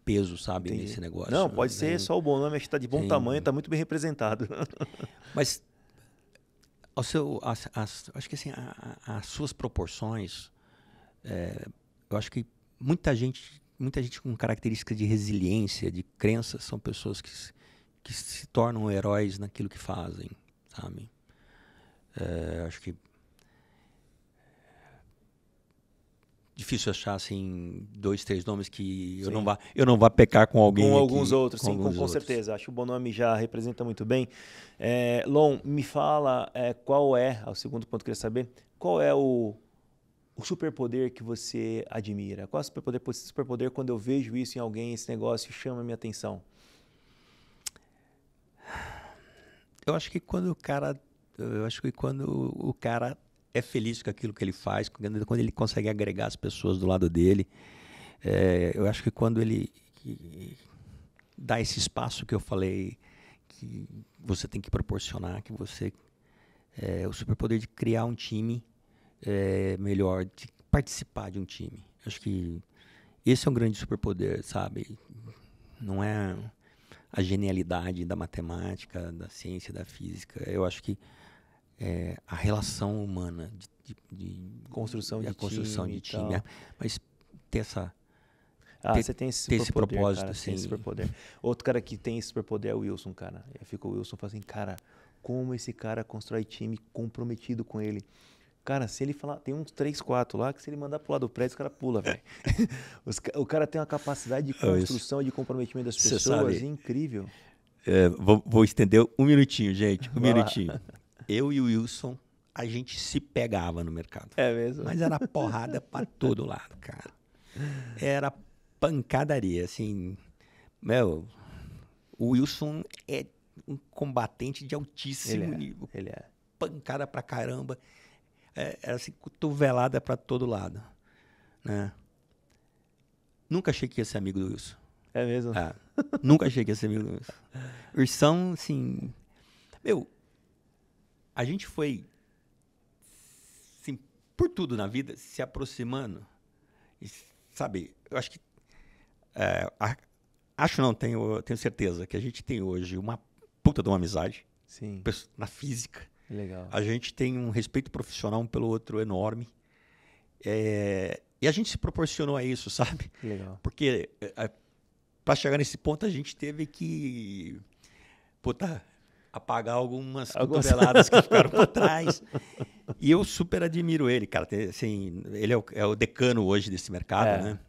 peso, sabe, nesse negócio. Não, pode ser só o Bonomi, acho que está de bom tamanho, está muito bem representado. Mas acho que assim, as suas proporções, eu acho que muita gente com características de resiliência, de crença, são pessoas que se tornam heróis naquilo que fazem, sabe? Acho que difícil achar assim 2, 3 nomes que eu não vá pecar com alguém. Com alguns outros, com certeza. Acho que o Bonomi já representa muito bem. Lon, me fala qual é, o segundo ponto que eu queria saber, qual é o superpoder que você admira? Qual é o superpoder quando eu vejo isso em alguém, esse negócio chama a minha atenção? Eu acho que quando o cara é feliz com aquilo que ele faz, quando ele consegue agregar as pessoas do lado dele, eu acho que quando ele dá esse espaço que eu falei, que você tem que proporcionar, que você o superpoder de criar um time melhor, de participar de um time. Acho que esse é um grande superpoder, sabe? Não é a genialidade da matemática, da ciência, da física. Eu acho que a relação humana de construção de time. Mas ter essa... você tem esse propósito, cara, assim. tem esse superpoder. Outro cara que tem esse superpoder é o Wilson, cara. Aí fica o Wilson e fala assim, cara, como esse cara constrói time comprometido com ele. Cara, se ele falar, tem uns 3, 4 lá, que se ele mandar pro lado do prédio, os caras pulam, velho. O cara tem uma capacidade de construção e de comprometimento das pessoas incrível. Vou estender um minutinho, gente. Um minutinho. Eu e o Wilson, a gente se pegava no mercado. É mesmo? Mas era porrada pra todo lado, cara. Era pancadaria, assim. O Wilson é um combatente de altíssimo nível. Ele é. Pancada pra caramba. Era assim, cotovelada pra todo lado. Né? Nunca achei que ia ser amigo do Wilson. É mesmo? Nunca achei que ia ser amigo do Wilson. Ursão, assim... a gente foi, assim, por tudo na vida, se aproximando. E, sabe, eu acho que... tenho certeza que a gente tem hoje uma puta de uma amizade. Sim. Na física. Legal. A gente tem um respeito profissional um pelo outro enorme. E a gente se proporcionou a isso, sabe? Legal. Porque para chegar nesse ponto a gente teve que apagar algumas cotoveladas que ficaram para trás. E eu super admiro ele, cara. Assim, ele é o decano hoje desse mercado, né?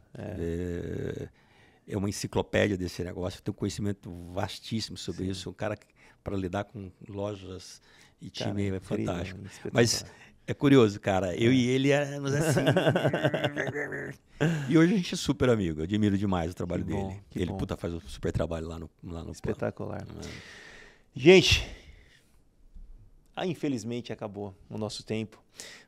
É uma enciclopédia desse negócio. Tem um conhecimento vastíssimo sobre isso. Um cara para lidar com lojas e time é fantástico. Mas é curioso, cara. Eu e ele éramos assim. E hoje a gente é super amigo. Eu admiro demais o trabalho dele. Ele faz um super trabalho lá no espetacular. Gente, infelizmente acabou o nosso tempo.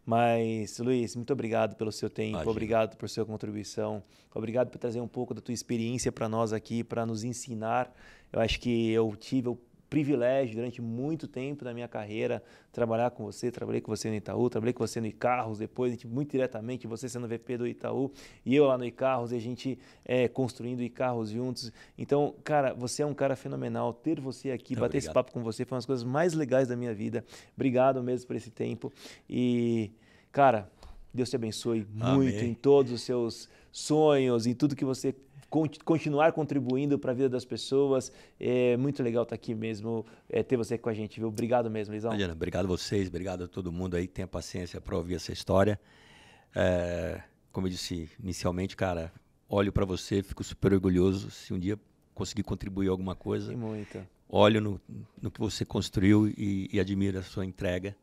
Mas, Luiz, muito obrigado pelo seu tempo, obrigado por sua contribuição, obrigado por trazer um pouco da tua experiência para nós aqui, para nos ensinar. Eu acho que eu tive o privilégio durante muito tempo da minha carreira trabalhar com você, trabalhei com você no Itaú, trabalhei com você no iCarros, depois muito diretamente, você sendo VP do Itaú e eu lá no iCarros, e a gente construindo iCarros juntos. Então, cara, você é um cara fenomenal, ter você aqui, bater esse papo com você foi uma das coisas mais legais da minha vida. Obrigado mesmo por esse tempo e, cara, Deus te abençoe muito em todos os seus sonhos, em tudo que você continuar contribuindo para a vida das pessoas. É muito legal estar aqui mesmo, ter você com a gente, viu? Obrigado mesmo, Luizão. Imagina, obrigado a vocês, obrigado a todo mundo aí que tem a paciência para ouvir essa história. Como eu disse inicialmente, cara, olho para você, fico super orgulhoso se um dia conseguir contribuir alguma coisa. Tem muita. Olho no que você construiu e admiro a sua entrega.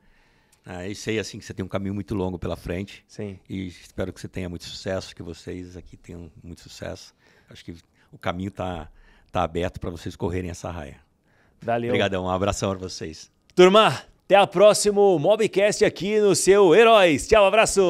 E sei assim que você tem um caminho muito longo pela frente. Sim. E espero que você tenha muito sucesso, que vocês aqui tenham muito sucesso. Acho que o caminho tá aberto para vocês correrem essa raia. Valeu. Obrigadão, um abração para vocês. Turma, até a próxima Mobcast aqui no seu Heróis. Tchau, abraço.